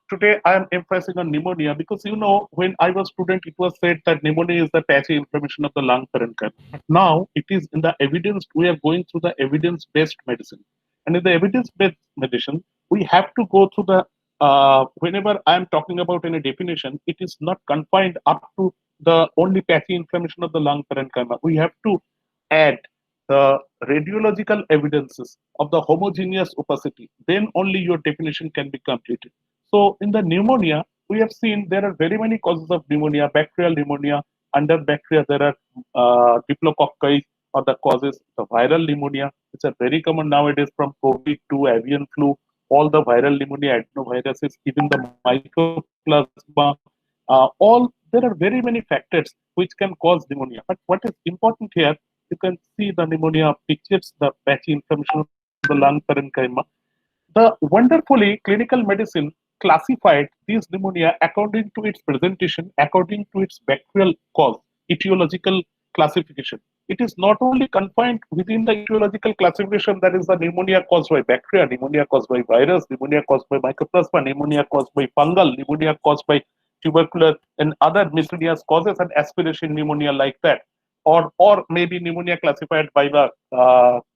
[SPEAKER 4] today I am emphasizing on pneumonia, because you know, when I was student, it was said that pneumonia is the patchy inflammation of the lung parenchyma. Now it is in the evidence, we are going through the evidence-based medicine. And in the evidence-based medicine, we have to go through the, whenever I am talking about any definition, it is not confined up to the only patchy inflammation of the lung parenchyma. We have to add the radiological evidences of the homogeneous opacity, then only your definition can be completed. So in the pneumonia, we have seen there are very many causes of pneumonia, bacterial pneumonia. Under bacteria, there are diplococci or the causes, the viral pneumonia, which are very common nowadays from COVID to avian flu, all the viral pneumonia, adenoviruses, even the mycoplasma, all, there are very many factors which can cause pneumonia. But what is important here, you can see the pneumonia pictures, the patchy inflammation of the lung parenchyma. The wonderfully clinical medicine classified this pneumonia according to its presentation, according to its bacterial cause, etiological classification. It is not only confined within the etiological classification, that is the pneumonia caused by bacteria, pneumonia caused by virus, pneumonia caused by mycoplasma, pneumonia caused by fungal, pneumonia caused by tubercular and other miscellaneous causes, and aspiration pneumonia like that. Or maybe pneumonia classified by the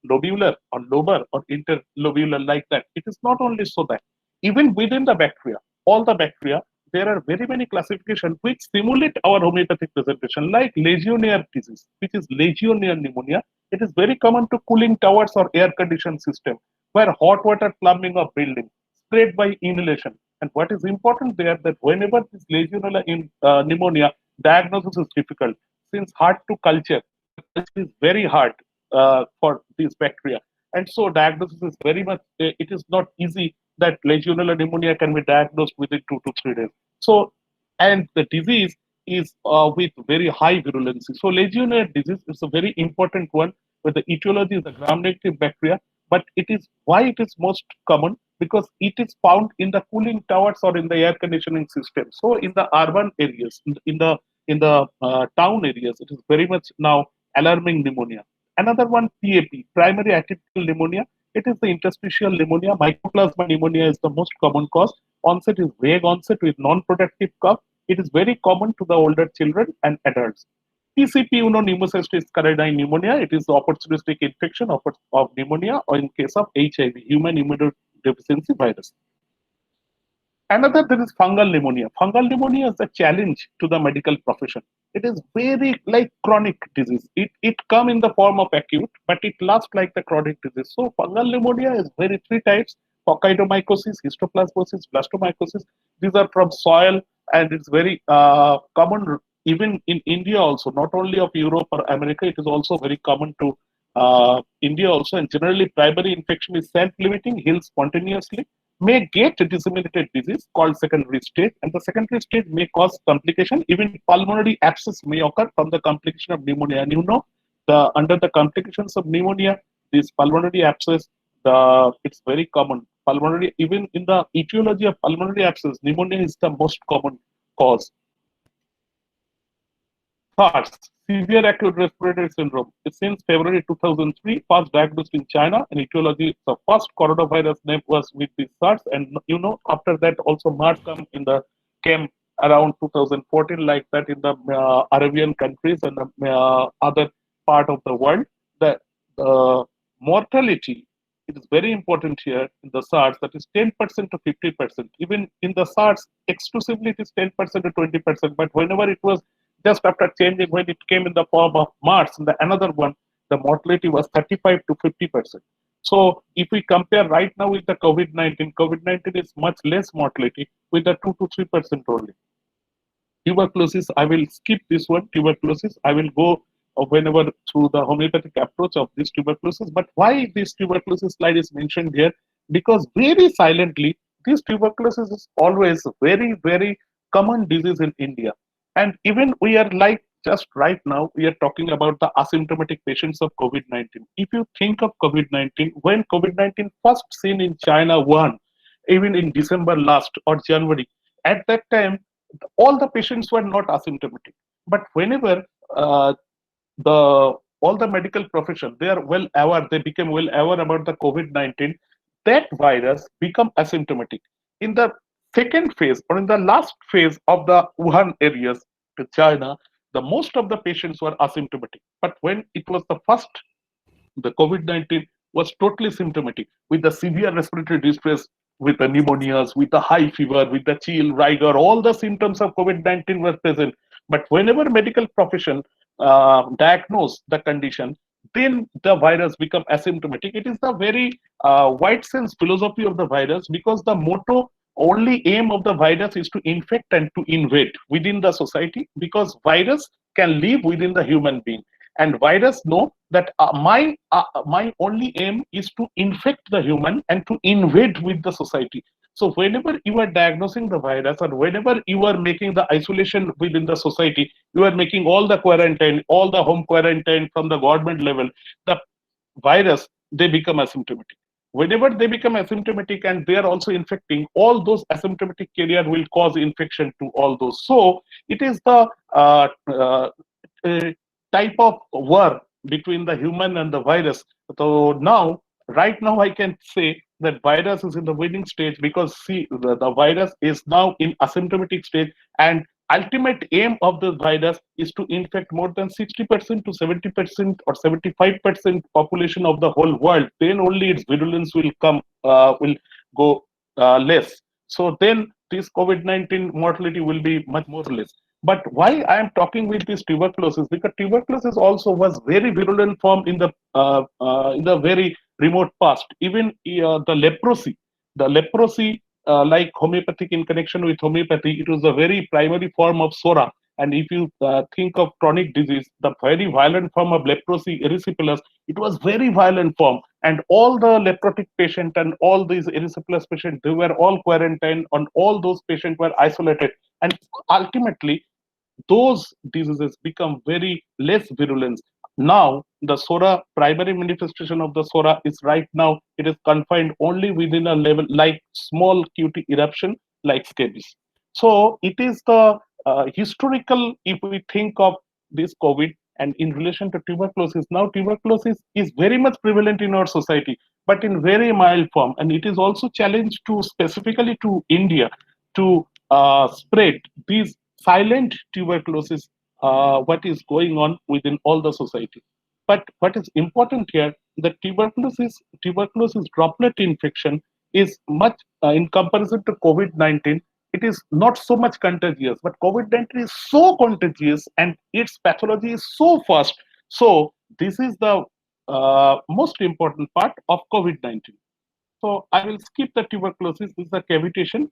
[SPEAKER 4] lobular or lobar or interlobular like that. It is not only so that even within the bacteria, all the bacteria, there are very many classifications which simulate our homeopathic presentation, like Legionnaire disease, which is Legionnaire pneumonia. It is very common to cooling towers or air conditioned system, where hot water plumbing of building spread by inhalation. And what is important there, that whenever this Legionella pneumonia diagnosis is difficult, since hard to culture, it is very hard for these bacteria. And so diagnosis is very much, it is not easy that Legionella pneumonia can be diagnosed within 2 to 3 days. So, and the disease is with very high virulency. So Legionnaire disease is a very important one, where the etiology is the gram-negative bacteria, but it is why it is most common, because it is found in the cooling towers or in the air conditioning system. So in the urban areas, in the town areas, it is very much now alarming pneumonia. Another one, PAP, primary atypical pneumonia. It is the interstitial pneumonia. Mycoplasma pneumonia is the most common cause. Onset is vague onset with non-productive cough. It is very common to the older children and adults. PCP pneumocystis caridini pneumonia. It is the opportunistic infection of pneumonia, or in case of HIV, human immunodeficiency virus. Another, there is fungal pneumonia. Fungal pneumonia is a challenge to the medical profession. It is very like chronic disease. It come in the form of acute, but it lasts like the chronic disease. So fungal pneumonia is very 3 types: Coccidioidomycosis, histoplasmosis, blastomycosis. These are from soil, and it's very common even in India also, not only of Europe or America. It is also very common to India also. And generally, primary infection is self-limiting, heals spontaneously, may get a disseminated disease called secondary stage, and the secondary stage may cause complication. Even pulmonary abscess may occur from the complication of pneumonia. And you know, under the complications of pneumonia, this pulmonary abscess, it's very common. Pulmonary, even in the etiology of pulmonary abscess, pneumonia is the most common cause. SARS, severe acute respiratory syndrome, since February 2003, first diagnosed in China, and etiology, the first coronavirus name was with the SARS, and you know, after that also MERS came around 2014, like that in the Arabian countries and the other part of the world. The mortality, it is very important here in the SARS, that is 10% to 50%. Even in the SARS, exclusively it is 10% to 20%, but whenever it was just after changing, when it came in the form of MERS, and the another one, the mortality was 35 to 50%. So if we compare right now with the COVID-19, COVID-19 is much less mortality with the 2 to 3% only. Tuberculosis, I will skip this one. Tuberculosis, I will go whenever through the homeopathic approach of this tuberculosis. But why this tuberculosis slide is mentioned here? Because very silently, this tuberculosis is always very, very common disease in India. And even we are like, just right now, we are talking about the asymptomatic patients of COVID-19. If you think of COVID-19, when COVID-19 first seen in China even in December last or January, at that time, all the patients were not asymptomatic. But whenever all the medical profession, they are well aware, they became well aware about the COVID-19, that virus become asymptomatic. In the second phase, or in the last phase of the Wuhan areas to China, the most of the patients were asymptomatic. But when it was the first, the COVID-19 was totally symptomatic, with the severe respiratory distress, with the pneumonias, with the high fever, with the chill, rigor, all the symptoms of COVID-19 were present. But whenever medical profession diagnose the condition, then the virus become asymptomatic. It is the very wide sense philosophy of the virus, because the motto, only aim of the virus is to infect and to invade within the society, because virus can live within the human being, and virus know that my only aim is to infect the human and to invade with the society. So whenever you are diagnosing the virus, or whenever you are making the isolation within the society, you are making all the quarantine, all the home quarantine from the government level, the virus, they become asymptomatic. Whenever they become asymptomatic and they are also infecting, all those asymptomatic carrier will cause infection to all those. So it is the type of war between the human and the virus. So now, right now, I can say that virus is in the winning stage, because see, the virus is now in asymptomatic stage, and ultimate aim of the virus is to infect more than 60% to 70% or 75% population of the whole world. Then only its virulence will come, will go less. So then this COVID-19 mortality will be much more or less. But why I am talking with this tuberculosis? Because tuberculosis also was very virulent form in the very remote past. Even the leprosy, like homeopathic in connection with homeopathy, it was a very primary form of SORA. And if you think of chronic disease, the very violent form of leprosy, erysipelas, it was very violent form. And all the leprotic patient and all these erysipelas patients, they were all quarantined, and all those patients were isolated. And ultimately, those diseases become very less virulent. Now, the SORA, primary manifestation of the SORA is right now, it is confined only within a level like small QT eruption like scabies. So it is the historical, if we think of this COVID and in relation to tuberculosis, now tuberculosis is very much prevalent in our society, but in very mild form. And it is also challenged to specifically to India to spread these silent tuberculosis, what is going on within all the society. But what is important here, the tuberculosis droplet infection is much in comparison to COVID-19, it is not so much contagious, but COVID-19 is so contagious and its pathology is so fast. So this is the most important part of COVID-19. So I will skip the tuberculosis, this is the cavitation.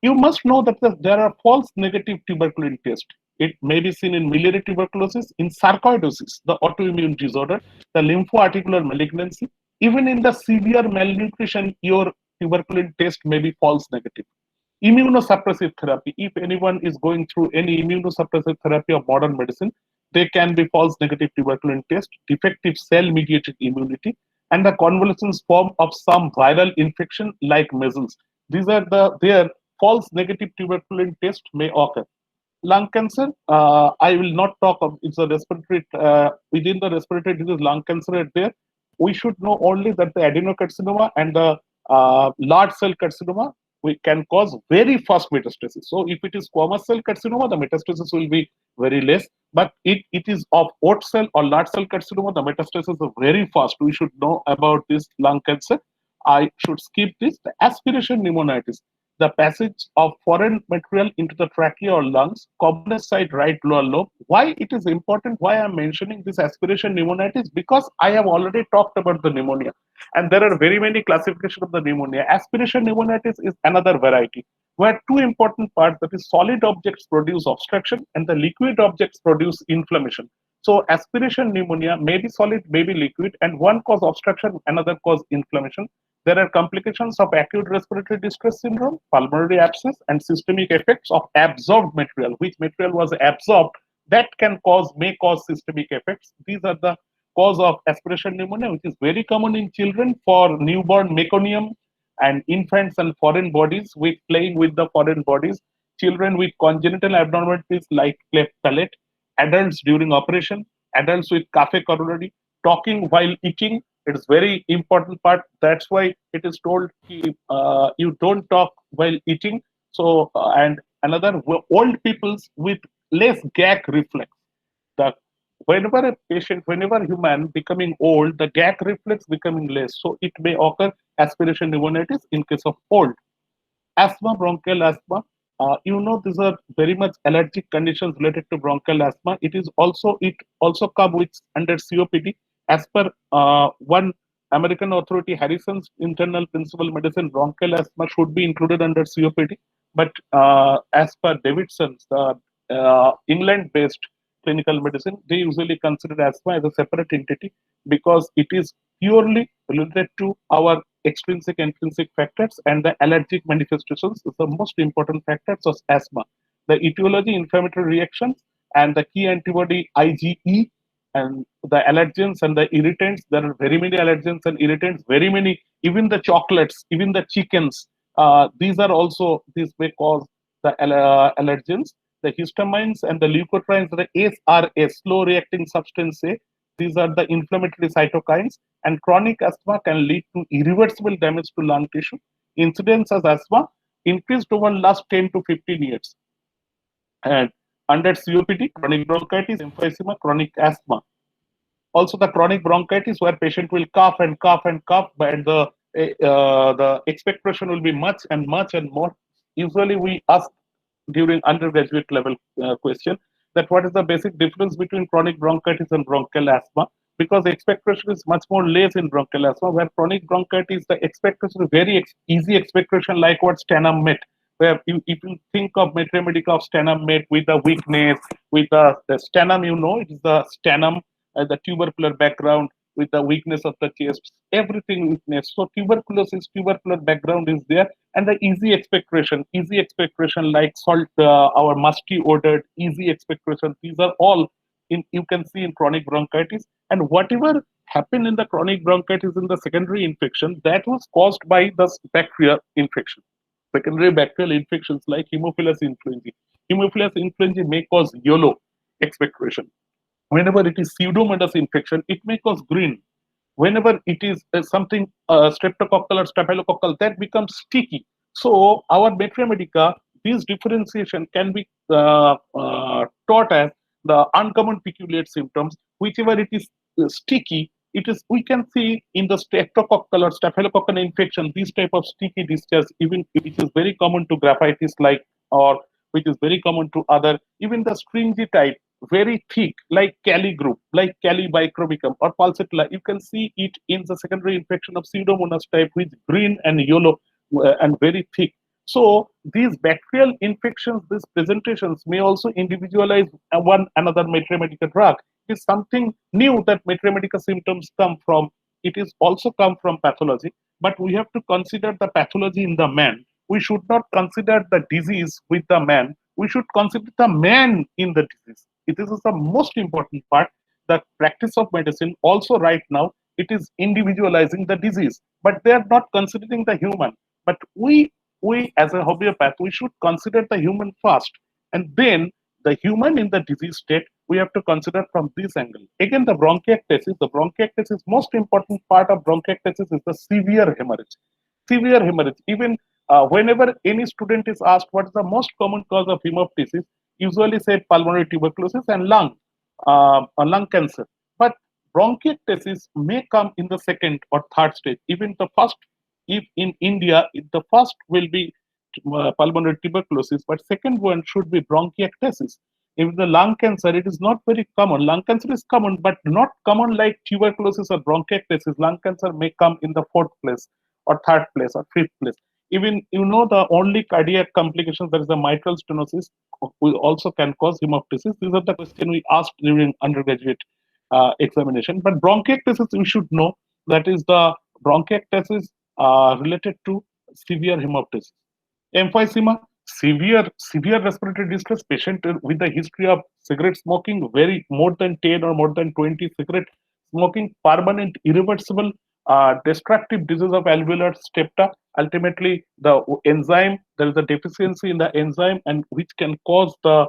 [SPEAKER 4] You must know that there are false negative tuberculin tests. It may be seen in miliary tuberculosis, in sarcoidosis, the autoimmune disorder, the lymphoarticular malignancy. Even in the severe malnutrition, your tuberculin test may be false negative. Immunosuppressive therapy, if anyone is going through any immunosuppressive therapy of modern medicine, they can be false negative tuberculin test, defective cell-mediated immunity, and the convalescence form of some viral infection like measles. These are their false negative tuberculin test may occur. Lung cancer, I will not talk of, it's a respiratory, within the respiratory disease, lung cancer are there. We should know only that the adenocarcinoma and the large cell carcinoma we can cause very fast metastasis. So if it is squamous cell carcinoma, the metastasis will be very less. But it is of oat cell or large cell carcinoma, the metastasis is very fast. We should know about this lung cancer. I should skip this. The aspiration pneumonitis, the passage of foreign material into the trachea or lungs, commonest site right lower lobe. Why it is important, why I'm mentioning this aspiration pneumonitis? Because I have already talked about the pneumonia. And there are very many classifications of the pneumonia. Aspiration pneumonitis is another variety, where two important parts, that is solid objects produce obstruction and the liquid objects produce inflammation. So aspiration pneumonia may be solid, may be liquid, and one cause obstruction, another cause inflammation. There are complications of acute respiratory distress syndrome, pulmonary abscess, and systemic effects of absorbed material. Which material was absorbed, that may cause systemic effects. These are the cause of aspiration pneumonia, which is very common in children for newborn meconium and infants and foreign bodies with playing with the foreign bodies, children with congenital abnormalities like cleft palate, adults during operation, adults with cafe coronary, talking while eating. It is very important part. That's why it is told you don't talk while eating. So and another, old peoples with less gag reflex. Whenever a patient, whenever human becoming old, the gag reflex becoming less. So it may occur aspiration pneumonitis in case of old. Asthma, bronchial asthma. These are very much allergic conditions related to bronchial asthma. It also come with under COPD. As per one American authority, Harrison's Internal Principal Medicine, bronchial asthma should be included under COPD. But as per Davidson's, England-based clinical medicine, they usually consider asthma as a separate entity because it is purely related to our extrinsic and intrinsic factors, and the allergic manifestations is the most important factors of asthma. The etiology, inflammatory reactions, and the key antibody IgE, and the allergens and the irritants. There are very many allergens and irritants, very many, even the chocolates, even the chickens. These may cause the allergens. The histamines and the leukotrienes, the SRS, slow reacting substance A, these are the inflammatory cytokines, and chronic asthma can lead to irreversible damage to lung tissue. Incidence of asthma increased over last 10 to 15 years. And under COPD, chronic bronchitis, emphysema, chronic asthma. Also the chronic bronchitis where patient will cough and cough and cough, but the expectoration will be much and more. usually we ask during undergraduate level question that what is the basic difference between chronic bronchitis and bronchial asthma, because the expectoration is much more less in bronchial asthma, where chronic bronchitis the expectoration is very easy expectoration, like what Stanham met, where if you think of Materia Medica of Stanham met with the weakness, with the Stanham, it is the Stanham, the tubercular background with the weakness of the chest, everything weakness. So tubercular background is there, and the easy expectoration like salt, our musty odored easy expectoration. These are all you can see in chronic bronchitis, and whatever happened in the chronic bronchitis in the secondary infection, that was caused by the bacteria infection. Secondary bacterial infections like Haemophilus influenzae. Haemophilus influenzae may cause yellow expectoration. Whenever it is Pseudomonas infection, it may cause green. Whenever it is something streptococcal or staphylococcal, that becomes sticky. So our Materia Medica, this differentiation can be taught as the uncommon peculiar symptoms. Whichever it is sticky, we can see in the streptococcal or staphylococcal infection, this type of sticky discharge, even which is very common to graphitis, like, or which is very common to other, even the stringy type, very thick, like Cali group, like Cali bicrobicum or pulsatilla. You can see it in the secondary infection of Pseudomonas type, with green and yellow and very thick. So these bacterial infections, these presentations may also individualize one another Materia Medica drug. It is something new that Materia Medica symptoms come from. It is also come from pathology, but we have to consider the pathology in the man. We should not consider the disease with the man. We should consider the man in the disease. This is the most important part. The practice of medicine also right now, it is individualizing the disease, but they are not considering the human. But we as a homeopath, we should consider the human first, and then the human in the disease state we have to consider from this angle. Again, the bronchiectasis, most important part of bronchiectasis is the severe hemorrhage. Severe hemorrhage. Even whenever any student is asked what is the most common cause of hemoptysis, usually say pulmonary tuberculosis and lung cancer. But bronchiectasis may come in the second or third stage. Even the first, if in India, the first will be pulmonary tuberculosis, but second one should be bronchiectasis. In the lung cancer, it is not very common. Lung cancer is common, but not common like tuberculosis or bronchiectasis. Lung cancer may come in the fourth place or third place or fifth place. Even the only cardiac complications, that is the mitral stenosis, also can cause hemoptysis. These are the questions we asked during undergraduate examination. But bronchiectasis, we should know that is the bronchiectasis related to severe hemoptysis. Emphysema, severe respiratory distress, patient with the history of cigarette smoking, more than 10 or more than 20 cigarette smoking, permanent irreversible destructive disease of alveolar septa. Ultimately, the enzyme, there is a deficiency in the enzyme, and which can cause the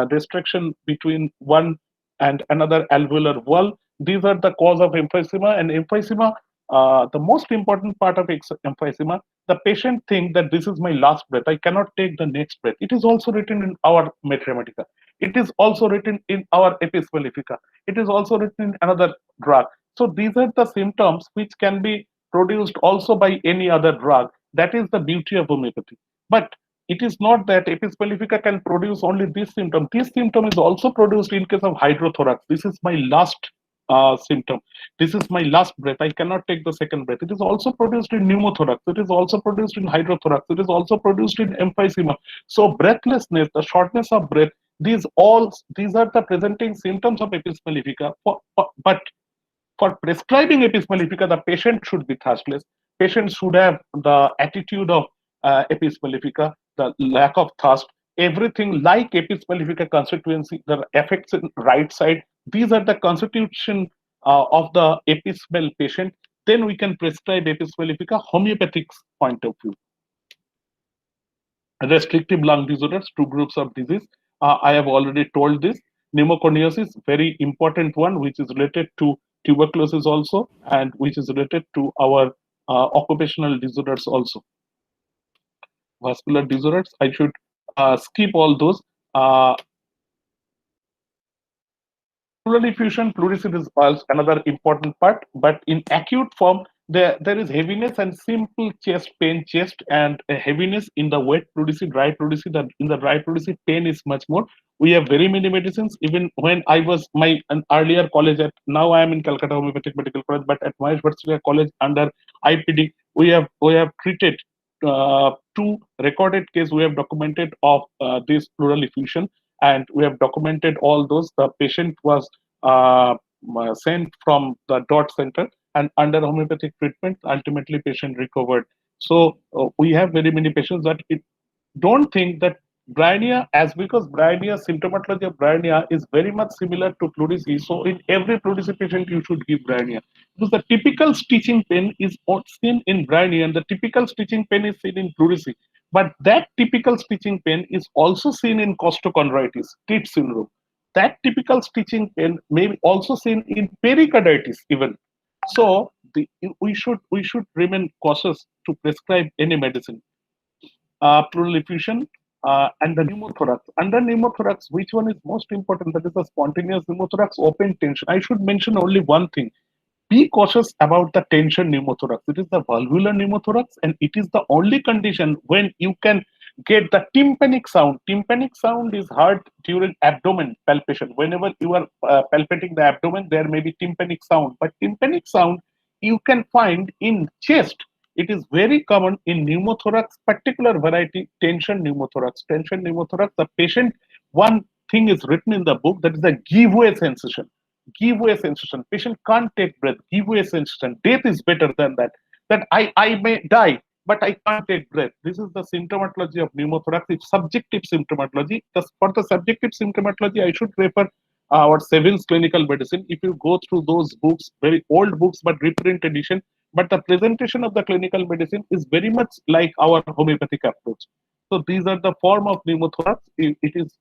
[SPEAKER 4] destruction between one and another alveolar wall. These are the cause of emphysema. And emphysema, the most important part of emphysema, the patient think that this is my last breath, I cannot take the next breath. It is also written in our Materia Medica. It is also written in our Apis mellifica. It is also written in another drug. So these are the symptoms which can be produced also by any other drug. That is the beauty of homeopathy. But it is not that Apis mellifica can produce only this symptom. This symptom is also produced in case of hydrothorax. This is my last symptom. This is my last breath. I cannot take the second breath. It is also produced in pneumothorax. It is also produced in hydrothorax. It is also produced in emphysema. So breathlessness, the shortness of breath, these are the presenting symptoms of Apis mellifica. But for prescribing Apis mellifica, the patient should be thirstless. Patient should have the attitude of Apis mellifica, the lack of thirst. Everything like Apis mellifica constituency, the effects in right side. These are the constitution of the Apis mel patient. Then we can prescribe Apis mellifica homeopathic point of view. Restrictive lung disorders, 2 groups of disease. I have already told this. Pneumoconiosis, very important one, which is related to tuberculosis also, and which is related to our occupational disorders also. Vascular disorders, I should skip all those. Pleural effusion, pleurisy is another important part, but in acute form, there is heaviness and simple chest pain, chest and a heaviness in the wet pleurisy, dry pleurisy. That in the dry pleurisy, pain is much more. We have very many medicines. Even when I was an earlier college at, now I am in Calcutta Homeopathic Medical College, but at Mahesh Bhattacharya College under IPD, we have treated 2 recorded cases. We have documented of this pleural effusion, and we have documented all those. The patient was sent from the DOT center, and under homeopathic treatment, ultimately patient recovered. So we have very many patients that don't think that Bryonia, as because Bryonia, symptomatology of Bryonia is very much similar to pleurisy. So in every pleurisy patient, you should give Bryonia. Because the typical stitching pain is seen in Bryonia, and the typical stitching pain is seen in pleurisy. But that typical stitching pain is also seen in costochondritis, Titt syndrome. That typical stitching pain may be also seen in pericarditis even. So we should remain cautious to prescribe any medicine. Pleural effusion and the pneumothorax. Under pneumothorax, which one is most important? That is the spontaneous pneumothorax, open tension. I should mention only one thing. Be cautious about the tension pneumothorax. It is the valvular pneumothorax, and it is the only condition when you can get the tympanic sound. Tympanic sound is heard during abdomen palpation. Whenever you are palpating the abdomen, there may be tympanic sound. But tympanic sound you can find in chest. It is very common in pneumothorax, particular variety, tension pneumothorax. Tension pneumothorax, the patient, one thing is written in the book, that is the giveaway sensation. Giveaway sensation. Patient can't take breath. Giveaway sensation. Death is better than that. That I may die, but I can't take breath. This is the symptomatology of pneumothorax. It's subjective symptomatology. For the subjective symptomatology, I should refer our Sevin's Clinical Medicine. If you go through those books, very old books, but reprint edition, but the presentation of the clinical medicine is very much like our homeopathic approach. So these are the form of pneumothorax. It is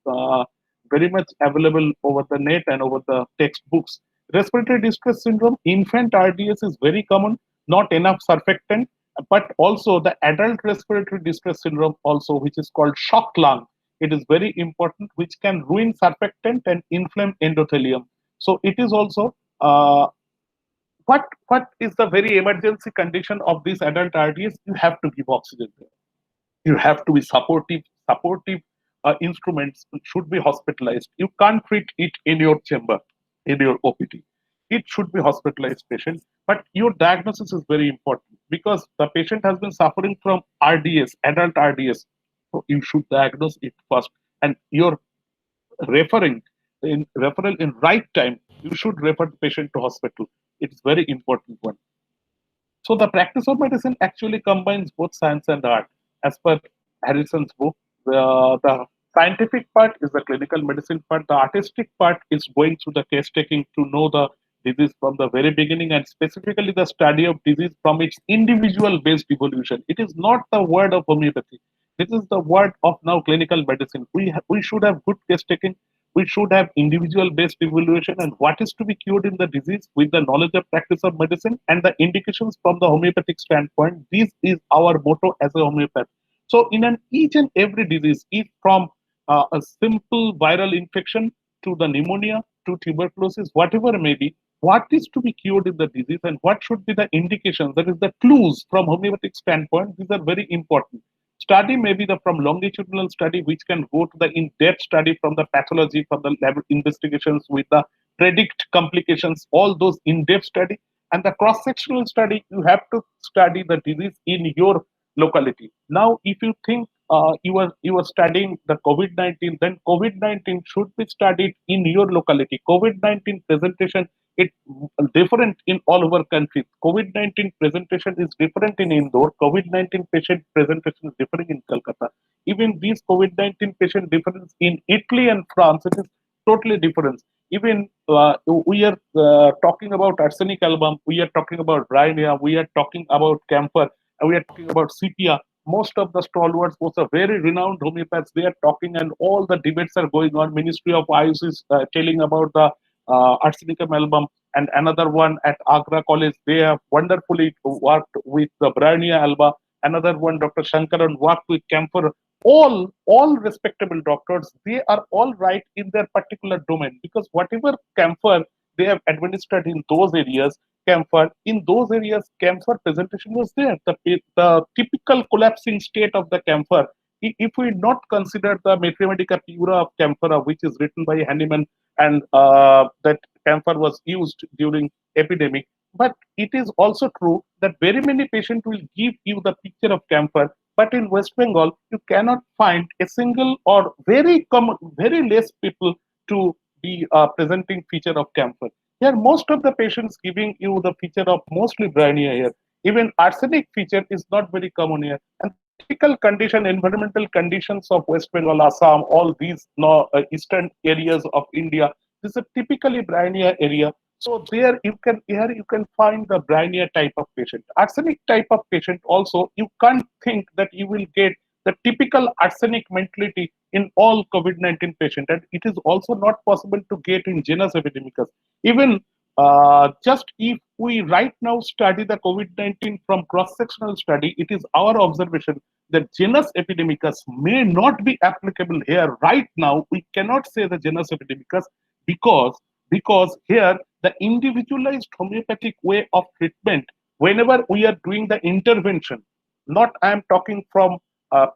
[SPEAKER 4] very much available over the net and over the textbooks. Respiratory distress syndrome, infant RDS is very common, not enough surfactant, but also the adult respiratory distress syndrome also, which is called shock lung. It is very important, which can ruin surfactant and inflame endothelium. So it is also what is the very emergency condition of this adult RDS? You have to give oxygen there. You have to be supportive. Instruments should be hospitalized. You can't treat it in your chamber, in your OPD. It should be hospitalized patient. But your diagnosis is very important, because the patient has been suffering from RDS, adult RDS. So you should diagnose it first. And your referral in right time, you should refer the patient to hospital. It's very important one. So the practice of medicine actually combines both science and art. As per Harrison's book, the scientific part is the clinical medicine part. The artistic part is going through the case taking to know the disease from the very beginning, and specifically the study of disease from its individual based evolution. It is not the word of homeopathy. This is the word of now clinical medicine. We should have good case taking. We should have individual based evaluation and what is to be cured in the disease with the knowledge of practice of medicine and the indications from the homeopathic standpoint. This is our motto as a homeopath. So in each and every disease, if from a simple viral infection to the pneumonia to tuberculosis, whatever may be, what is to be cured in the disease and what should be the indications, that is the clues from homeopathic standpoint, these are very important. Study may be from longitudinal study, which can go to the in-depth study from the pathology, from the lab investigations with the predict complications, all those in-depth study. And the cross-sectional study, you have to study the disease in your locality. Now, if you think you are studying the COVID-19, then COVID-19 should be studied in your locality. COVID-19 presentation is different in all over countries. COVID-19 presentation is different in Indore. COVID-19 patient presentation is different in Calcutta. Even these COVID-19 patient difference in Italy and France, it is totally different. Even we are talking about arsenic album, we are talking about Bryonia, we are talking about camphor, we are talking about sepia. Most of the stalwarts, most are very renowned homeopaths, they are talking, and all the debates are going on. Ministry of Ayush is telling about the arsenicum album, and another one at Agra College, they have wonderfully worked with the Bryonia alba. Another one, Dr. Shankaran, worked with camphor. All respectable doctors, they are all right in their particular domain, because whatever camphor they have administered in those areas, camphor, in those areas, camphor presentation was there. The typical collapsing state of the camphor, if we not consider the Mathematica pura of camphora, which is written by Hahnemann, and that camphor was used during epidemic, but it is also true that very many patients will give you the picture of camphor, but in West Bengal, you cannot find a single or very less people to be presenting feature of camphor. Here, most of the patients giving you the feature of mostly bryonia here. Even arsenic feature is not very common here. And typical condition, environmental conditions of West Bengal, Assam, all these eastern areas of India, this is a typically bryonia area. So here you can find the bryonia type of patient. Arsenic type of patient also, you can't think that you will get the typical arsenic mentality in all COVID-19 patients, and it is also not possible to get in genus epidemicus. Even just if we right now study the COVID-19 from cross-sectional study, it is our observation that genus epidemicus may not be applicable here right now. We cannot say the genus epidemicus because here the individualized homeopathic way of treatment, whenever we are doing the intervention, not I am talking from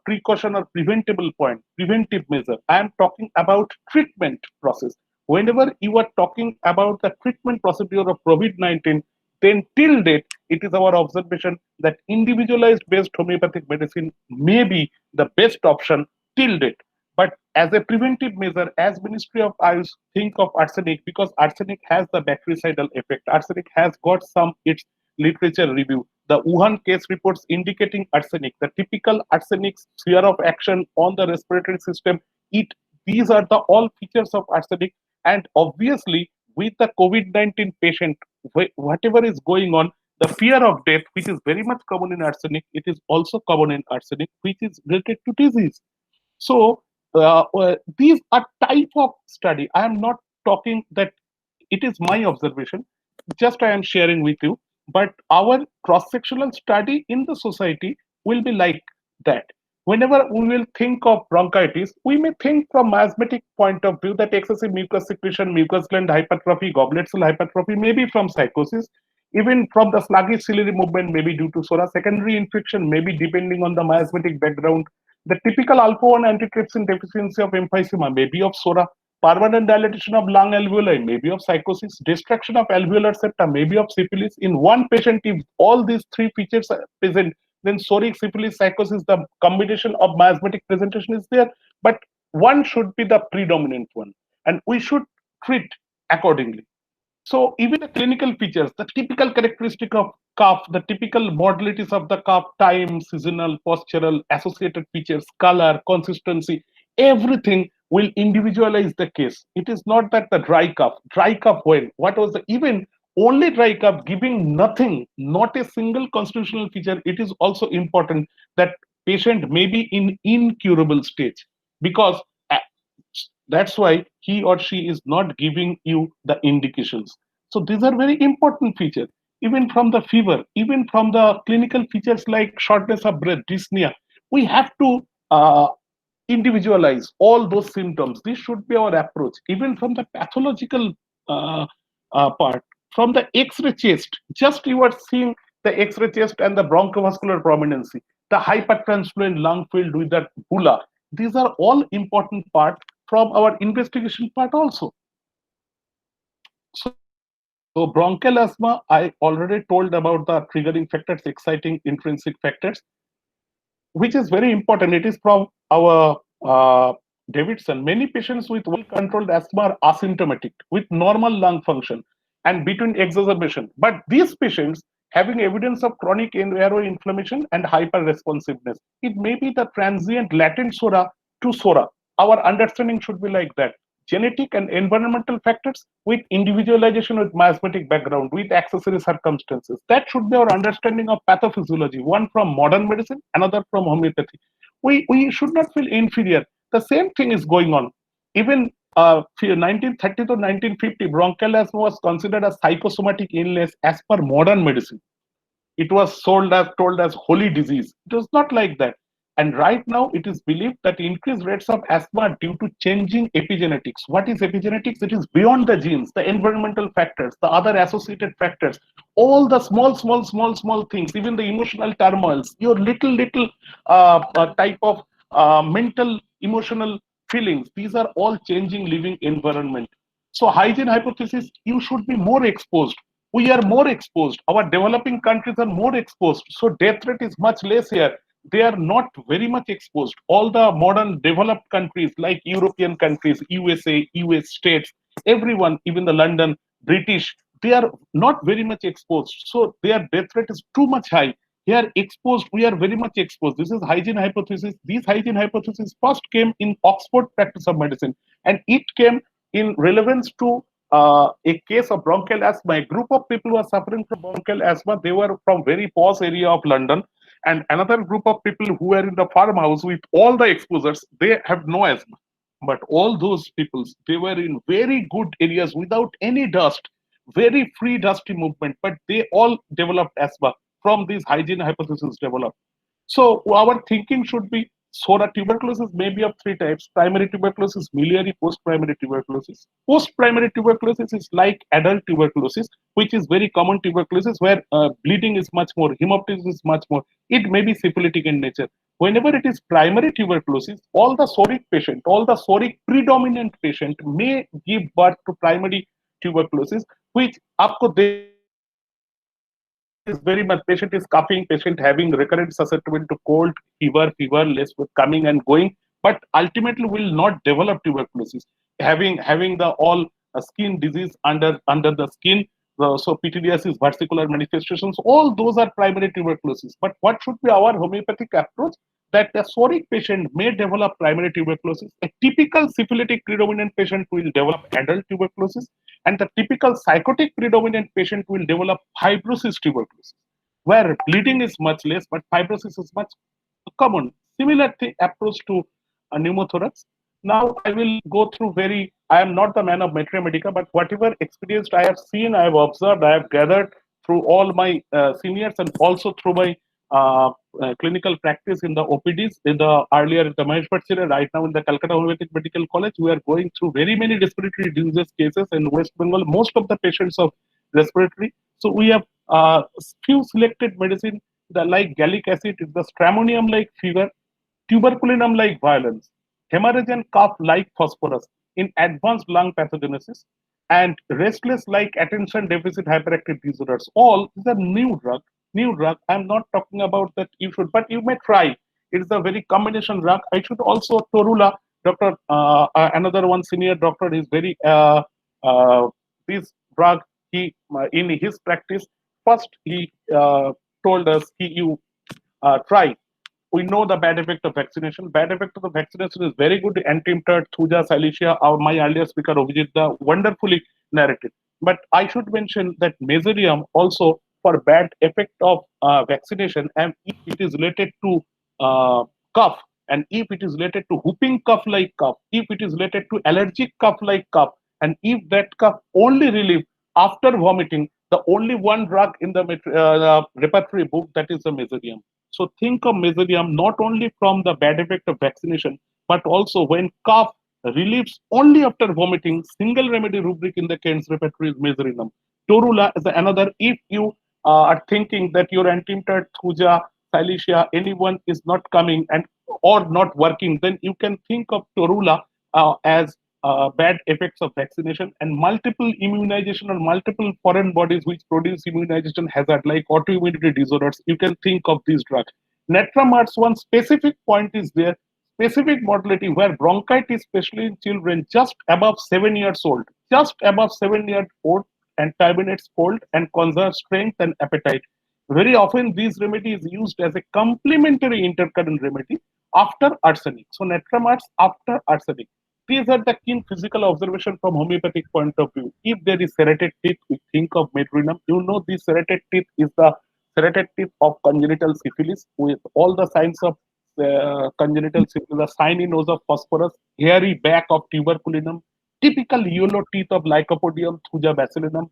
[SPEAKER 4] precaution or preventable point, preventive measure. I am talking about treatment process. Whenever you are talking about the treatment procedure of COVID-19, then till date, it is our observation that individualized based homeopathic medicine may be the best option till date. But as a preventive measure, as Ministry of Ayush think of arsenic, because arsenic has the bactericidal effect, arsenic has got some its literature review. The Wuhan case reports indicating arsenic, the typical arsenic sphere of action on the respiratory system. These are the all features of arsenic, and obviously with the COVID-19 patient, whatever is going on, the fear of death, which is very much common in arsenic, it is also common in arsenic, which is related to disease. So these are type of study. I am not talking that it is my observation, just I am sharing with you. But our cross-sectional study in the society will be like that. Whenever we will think of bronchitis, we may think from miasmatic point of view that excessive mucus secretion, mucus gland hypertrophy, goblet cell hypertrophy may be from psychosis. Even from the sluggish ciliary movement may be due to SORA. Secondary infection may be depending on the miasmatic background. The typical alpha-1 antitrypsin deficiency of emphysema may be of SORA. Permanent dilatation of lung alveoli may be of psychosis. Destruction of alveolar septa may be of syphilis. In one patient, if all these three features are present, then soric, syphilis, psychosis, the combination of miasmatic presentation is there. But one should be the predominant one, and we should treat accordingly. So even the clinical features, the typical characteristic of cough, the typical modalities of the cough, time, seasonal, postural, associated features, color, consistency, everything will individualize the case. It is not that the dry cough when, what was the even only dry cough giving nothing, not a single constitutional feature, it is also important that patient may be in incurable stage, because that's why he or she is not giving you the indications. So these are very important features. Even from the fever, even from the clinical features like shortness of breath, dyspnea, we have to individualize all those symptoms. This should be our approach. Even from the pathological part, from the X-ray chest, just you are seeing the X-ray chest and the bronchovascular prominency, the hypertransfluent lung filled with that bulla. These are all important part from our investigation part also. So bronchial asthma, I already told about the triggering factors, exciting intrinsic factors, which is very important. It is from our Davidson. Many patients with well-controlled asthma are asymptomatic with normal lung function and between exacerbation. But these patients having evidence of chronic airway inflammation and hyper-responsiveness. It may be the transient latent SORA to SORA. Our understanding should be like that. Genetic and environmental factors with individualization with miasmatic background, with accessory circumstances. That should be our understanding of pathophysiology, one from modern medicine, another from homeopathy. We should not feel inferior. The same thing is going on. Even 1930 to 1950, bronchial asthma was considered a psychosomatic illness as per modern medicine. It was told as holy disease. It was not like that. And right now, it is believed that increased rates of asthma are due to changing epigenetics. What is epigenetics? It is beyond the genes, the environmental factors, the other associated factors, all the small things, even the emotional turmoils, your little type of mental, emotional feelings. These are all changing living environment. So hygiene hypothesis, you should be more exposed. We are more exposed. Our developing countries are more exposed. So death rate is much less here. They are not very much exposed. All the modern developed countries like European countries, USA, US states, everyone, even the London, British, they are not very much exposed. So their death rate is too much high. They are exposed. We are very much exposed. This is hygiene hypothesis. These hygiene hypothesis first came in Oxford Practice of Medicine, and it came in relevance to a case of bronchial asthma. A group of people who are suffering from bronchial asthma, they were from very posh area of London, and another group of people who are in the farmhouse with all the exposures, they have no asthma. But all those people, they were in very good areas without any dust, very free dusty movement, but they all developed asthma from these hygiene hypotheses developed. So our thinking should be, so the tuberculosis may be of three types: primary tuberculosis, miliary, post-primary tuberculosis. Post-primary tuberculosis is like adult tuberculosis, which is very common tuberculosis where bleeding is much more, hemoptysis is much more. It may be syphilitic in nature. Whenever it is primary tuberculosis, all the soric patient, all the soric predominant patient may give birth to primary tuberculosis, which आपको is very much, patient is coughing, patient having recurrent susceptibility to cold, fever less with coming and going, but ultimately will not develop tuberculosis, having the all skin disease under the skin. So pityriasis, versicolor manifestations, all those are primary tuberculosis. But what should be our homeopathic approach? That a soric patient may develop primary tuberculosis. A typical syphilitic predominant patient will develop adult tuberculosis, and the typical psychotic predominant patient will develop fibrosis tuberculosis, where bleeding is much less, but fibrosis is much common. Similar approach to pneumothorax. Now I will go through I am not the man of materia medica, but whatever experience I have seen, I have observed, I have gathered through all my seniors and also through my clinical practice in the OPDs, earlier in the Maheshwar, right now in the Calcutta Homeopathic Medical College. We are going through very many respiratory diseases cases in West Bengal, most of the patients of respiratory. So we have few selected medicine like gallic acid, the stramonium like fever, tuberculinum like violence, hemorrhagic cough like phosphorus in advanced lung pathogenesis, and restless like attention deficit hyperactive disorders. All these are new drug. I'm not talking about that you should, but you may try. It is a very combination drug. I should also Torula, doctor, another one senior doctor is very this drug. He in his practice first he told us you try. We know the bad effect of vaccination. Bad effect of the vaccination is very good. Antimptot, Thuja, Silesia, my earlier speaker Abhijit wonderfully narrated. But I should mention that Mesoreum also for bad effect of vaccination, and if it is related to cough, and if it is related to whooping cough like cough, if it is related to allergic cough like cough, and if that cough only relief after vomiting, the only one drug in the repertory book, that is the Mesoreum. So think of Mesoreum not only from the bad effect of vaccination, but also when cough relieves only after vomiting, single remedy rubric in the Kent's repertory is Mesoreum. Torula is another. If you are thinking that your Antimptot, Thuja, Silesia, anyone is not coming and or not working, then you can think of Torula as bad effects of vaccination, and multiple immunization or multiple foreign bodies which produce immunization hazard like autoimmunity disorders. You can think of these drugs. Netramarts, one specific point is there, specific modality where bronchitis, especially in children just above 7 years old, and terminates cold and conserves strength and appetite. Very often these remedies used as a complementary intercurrent remedy after arsenic. So Netramarts after arsenic. These are the keen physical observation from homeopathic point of view. If there is serrated teeth, we think of Metroinum. You know, the serrated teeth is the serrated teeth of congenital syphilis with all the signs of congenital syphilis, the shiny nose of phosphorus, hairy back of tuberculinum, typical yellow teeth of Lycopodium, Thuja basilinum,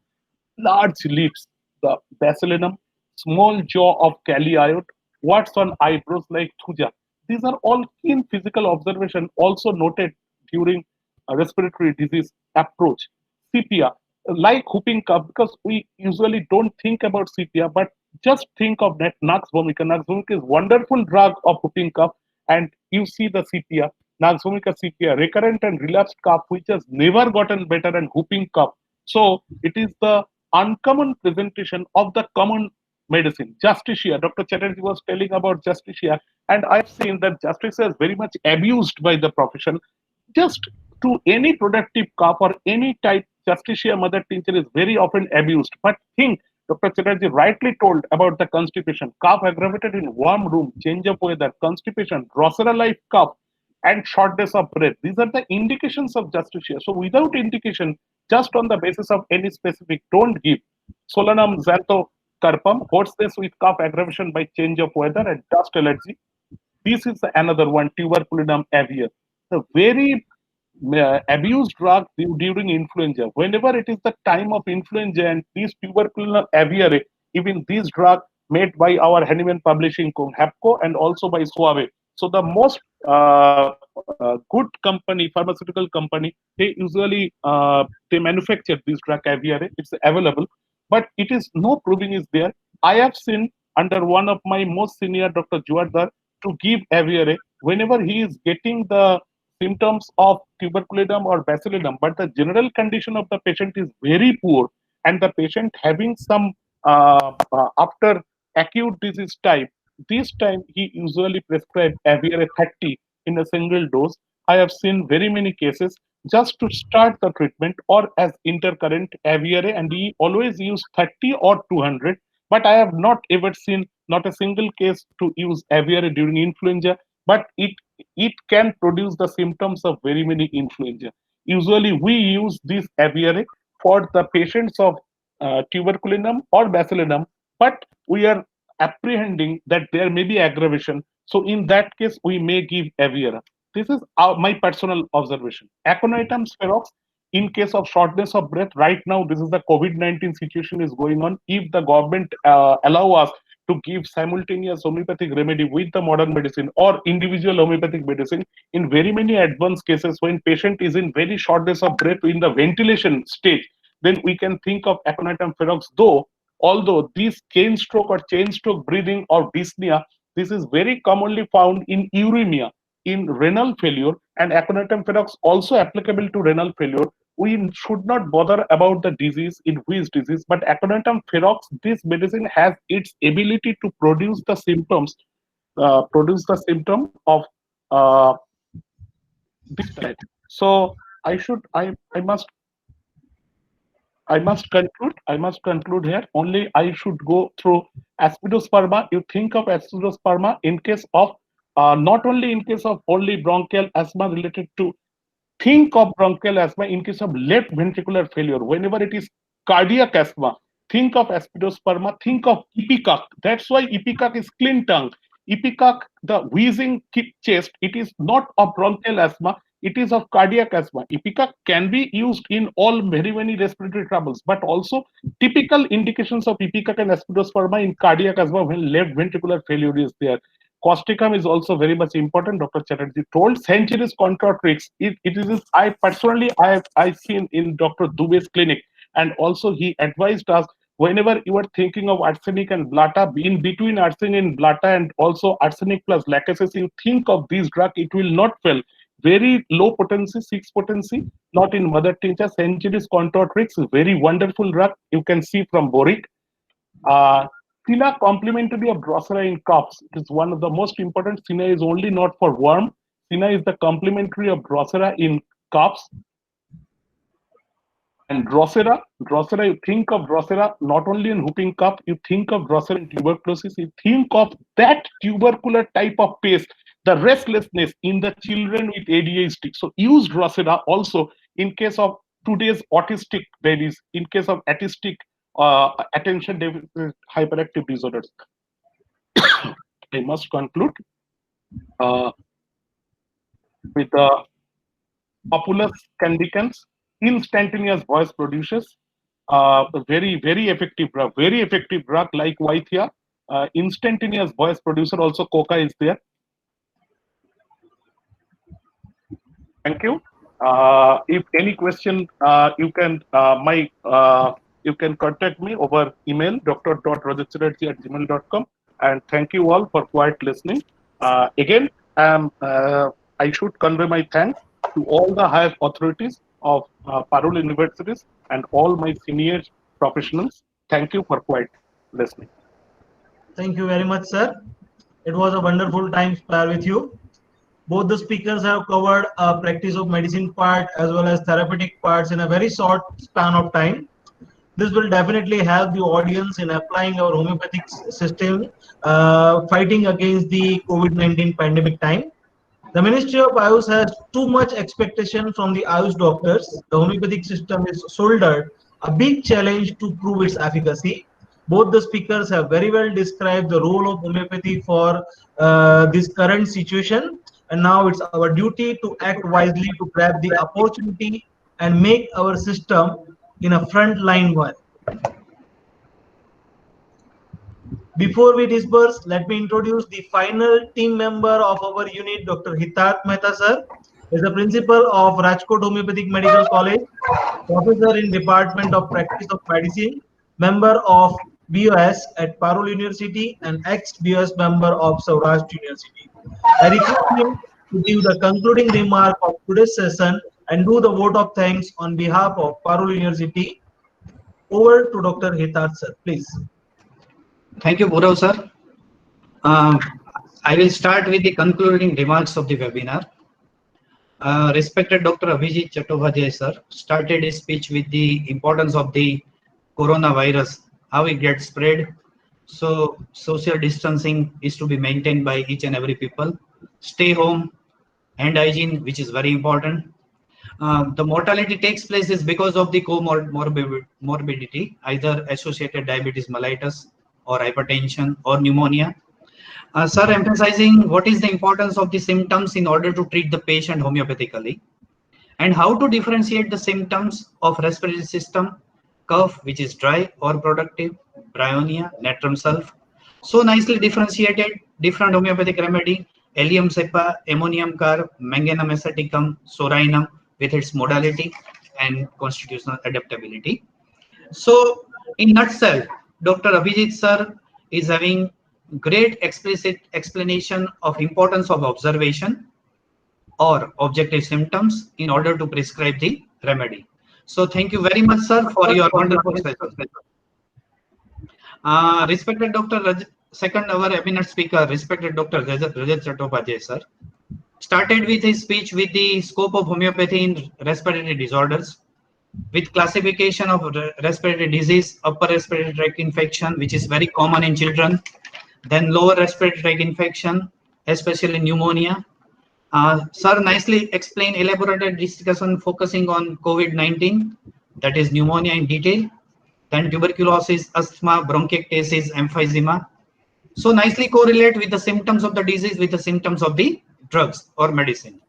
[SPEAKER 4] large lips, the basilinum, small jaw of Calliiode, warts on eyebrows like Thuja. These are all keen physical observation also noted during a respiratory disease approach. CPR, like whooping cough, because we usually don't think about CPR, but just think of that Nux vomica. Nux vomica is wonderful drug of whooping cough, and you see the CPR, Nux vomica CPR, recurrent and relapsed cough, which has never gotten better, and whooping cough. So it is the uncommon presentation of the common medicine. Justicia, Dr. Chatterjee was telling about Justicia, and I've seen that Justicia is very much abused by the profession. Just to any productive cough or any type, Justicia mother tincture is very often abused. But think, Dr. Chatterjee rightly told about the constipation, cough aggravated in warm room, change of weather, constipation, Drosera-like cough, and shortness of breath. These are the indications of Justicia. So without indication, just on the basis of any specific, don't give Solanum xanthocarpum, horseness with cough aggravation by change of weather and dust allergy. This is another one, Tuberculinum aviar, the very abused drug during influenza. Whenever it is the time of influenza and these Tuberculinum aviare, even this drug made by our Hahnemann Publishing Co. HAPCO and also by Suave. So the most good company, pharmaceutical company, they usually they manufacture this drug aviare. It's available, but it is no proving is there. I have seen under one of my most senior, Dr. Juardar, to give aviare whenever he is getting the symptoms of tuberculosis or bacillus, but the general condition of the patient is very poor, and the patient having some after acute disease type, this time he usually prescribed aviare 30 in a single dose. I have seen very many cases just to start the treatment or as intercurrent aviare, and he always use 30 or 200. But I have not ever seen not a single case to use aviare during influenza, but it can produce the symptoms of very many influenza. Usually we use this aviare for the patients of tuberculinum or bacillinum, but we are apprehending that there may be aggravation. So in that case, we may give aviara. This is my personal observation. Aconitum spherox, in case of shortness of breath, right now, this is the COVID-19 situation is going on. If the government allow us to give simultaneous homeopathic remedy with the modern medicine or individual homeopathic medicine, in very many advanced cases, when patient is in very shortness of breath in the ventilation stage, then we can think of aconitum ferox. Although this chain stroke or chain stroke breathing or dyspnea, this is very commonly found in uremia, in renal failure, and aconitum ferox also applicable to renal failure. We should not bother about the disease, in which disease, but aconitum ferox, this medicine has its ability to produce the symptoms, of this type. So I must conclude here. Only I should go through Aspidosperma. You think of Aspidosperma in case of not only in case of only bronchial asthma related to, think of bronchial asthma in case of left ventricular failure. Whenever it is cardiac asthma, think of Aspidosperma, think of Ipecac. That's why Ipecac is clean tongue. Ipecac, the wheezing chest, it is not of bronchial asthma, it is of cardiac asthma. Ipecac can be used in all very many respiratory troubles, but also typical indications of Ipecac and Aspidosperma in cardiac asthma when left ventricular failure is there. Causticum is also very much important. Dr. Chatterjee told Centuries Contortrix. It is I personally I've seen in Dr. Dubey's clinic, and also he advised us whenever you are thinking of arsenic and blata, in between arsenic and blata and also arsenic plus lacases, you think of this drug, it will not fail. Very low potency, 6 potency, not in mother tincture. Centuries Contortrix, very wonderful drug. You can see from Boric. Sina complementary of Drosera in coughs. It is one of the most important. Sina is only not for worm. Sina is the complementary of Drosera in coughs. And Drosera, you think of Drosera not only in whooping cough, you think of Drosera in tuberculosis, you think of that tubercular type of pace, the restlessness in the children with ADHD. So use Drosera also in case of today's autistic babies, in case of autistic attention deficit hyperactive disorders. I must conclude with the Populus candicans, instantaneous voice producers, very effective drug, like Wythia. Instantaneous voice producer, also coca is there. Thank you. If any question, you can you can contact me over email dr.rajatchatterjee@gmail.com. And thank you all for quiet listening. Again, I should convey my thanks to all the higher authorities of Parul universities and all my senior professionals. Thank you for quiet listening.
[SPEAKER 3] Thank you very much, sir. It was a wonderful time spare with you. Both the speakers have covered a practice of medicine part as well as therapeutic parts in a very short span of time. This will definitely help the audience in applying our homeopathic system, fighting against the COVID-19 pandemic time. The Ministry of Ayush has too much expectation from the Ayush doctors. The homeopathic system is shouldered a big challenge to prove its efficacy. Both the speakers have very well described the role of homeopathy for this current situation. And now it's our duty to act wisely to grab the opportunity and make our system in a front-line one. Before we disperse, let me introduce the final team member of our unit, Dr. Hitarth Mehta sir. He is the principal of Rajkot Homeopathic Medical College, professor in Department of Practice of Medicine, member of BOS at Parul University, and ex-BOS member of Saurashtra University. I request him to give the concluding remark of today's session and do the vote of thanks on behalf of Parul University. Over to Dr. Hitarth sir, please.
[SPEAKER 8] Thank you, Purav sir. I will start with the concluding remarks of the webinar. Respected Dr. Abhijit Chattopadhyay sir started his speech with the importance of the coronavirus, how it gets spread. So social distancing is to be maintained by each and every people. Stay home, hand hygiene, which is very important. The mortality takes place is because of the comorbidity, either associated diabetes mellitus or hypertension or pneumonia. Sir, emphasizing what is the importance of the symptoms in order to treat the patient homeopathically, and how to differentiate the symptoms of respiratory system, cough, which is dry or productive, bryonia, natrum sulph. So nicely differentiated different homeopathic remedy, Allium cepa, ammonium carb, Manganum aceticum, Sorainum with its modality and constitutional adaptability. So in nutshell, Dr. Abhijit sir is having great explicit explanation of importance of observation or objective symptoms in order to prescribe the remedy. So thank you very much, sir, for your wonderful session. Respected Dr. Second, our webinar speaker, respected Dr. Rajat Chattopadhyay sir, started with his speech with the scope of homeopathy in respiratory disorders, with classification of respiratory disease, upper respiratory tract infection, which is very common in children, then lower respiratory tract infection, especially pneumonia. Sir nicely explained elaborated discussion focusing on COVID-19, that is pneumonia in detail, then tuberculosis, asthma, bronchiectasis, emphysema. So nicely correlate with the symptoms of the disease with the symptoms of the drugs or medicine.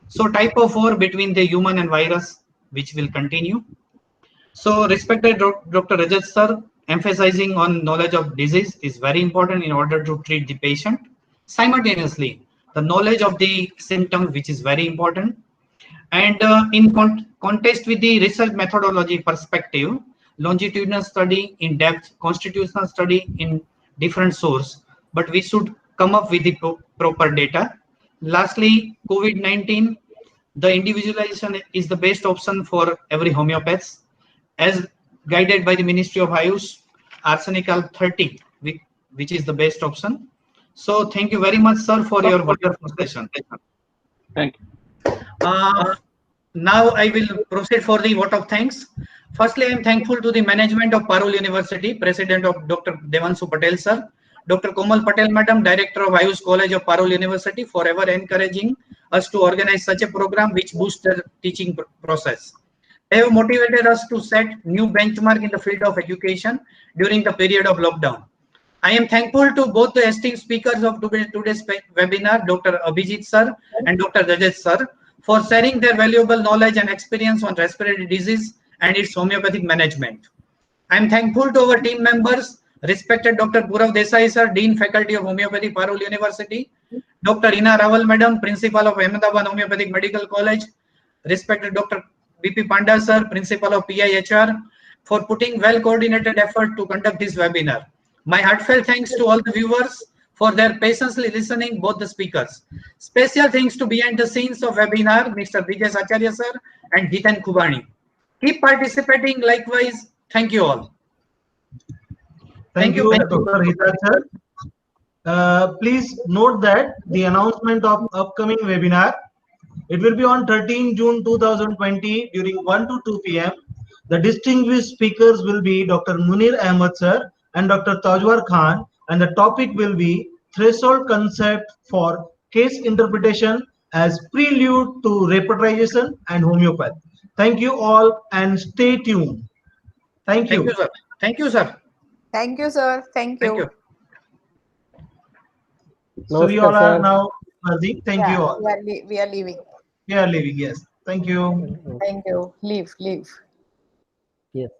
[SPEAKER 8] So type of 4 between the human and virus, which will continue. So respected Dr. Rajat sir, emphasizing on knowledge of disease is very important in order to treat the patient. Simultaneously, the knowledge of the symptom, which is very important. And in context with the research methodology perspective, longitudinal study in depth, constitutional study in different source, but we should come up with the proper data. Lastly, COVID-19, the individualization is the best option for every homeopath, as guided by the Ministry of Ayush, Arsenical 30, which is the best option. So thank you very much, sir, for your wonderful session.
[SPEAKER 4] Thank you.
[SPEAKER 8] Now I will proceed for the vote of thanks. Firstly, I am thankful to the management of Parul University, President of Dr. Devanshu Patel sir, Dr. Komal Patel madam, Director of Ayush College of Parul University, for ever encouraging us to organize such a program which boosts the teaching process. They have motivated us to set new benchmark in the field of education during the period of lockdown. I am thankful to both the esteemed speakers of today's webinar, Dr. Abhijit sir and Dr. Rajat sir, for sharing their valuable knowledge and experience on respiratory disease and its homeopathic management. I am thankful to our team members, respected Dr. Purav Desai sir, Dean Faculty of Homeopathy, Parul University, Dr. Ina Rawal madam, Principal of Ahmedabad Homeopathic Medical College, respected Dr. BP Panda sir, Principal of PIHR, for putting well-coordinated effort to conduct this webinar. My heartfelt thanks to all the viewers for their patiently listening, both the speakers. Special thanks to behind the scenes of webinar, Mr. Vijay Acharya sir and Jiten Kubani. Keep participating likewise. Thank you all.
[SPEAKER 3] Thank you, Dr. Hitesh sir. Please note that the announcement of upcoming webinar, it will be on 13 June 2020 during 1 to 2 p.m. The distinguished speakers will be Dr. Munir Ahmed sir and Dr. Tajwar Khan, and the topic will be threshold concept for case interpretation as prelude to repatriation and homeopathy. Thank you all and stay tuned. Thank you.
[SPEAKER 8] Thank you, sir. Thank you, sir.
[SPEAKER 9] Thank you, sir. Thank you.
[SPEAKER 8] Thank you.
[SPEAKER 3] So we all
[SPEAKER 2] Namaskar,
[SPEAKER 3] are
[SPEAKER 2] sir.
[SPEAKER 3] now merging. Thank you all.
[SPEAKER 9] We are leaving.
[SPEAKER 3] We are leaving. Yes. Thank you.
[SPEAKER 9] Thank you. Leave.
[SPEAKER 2] Yes.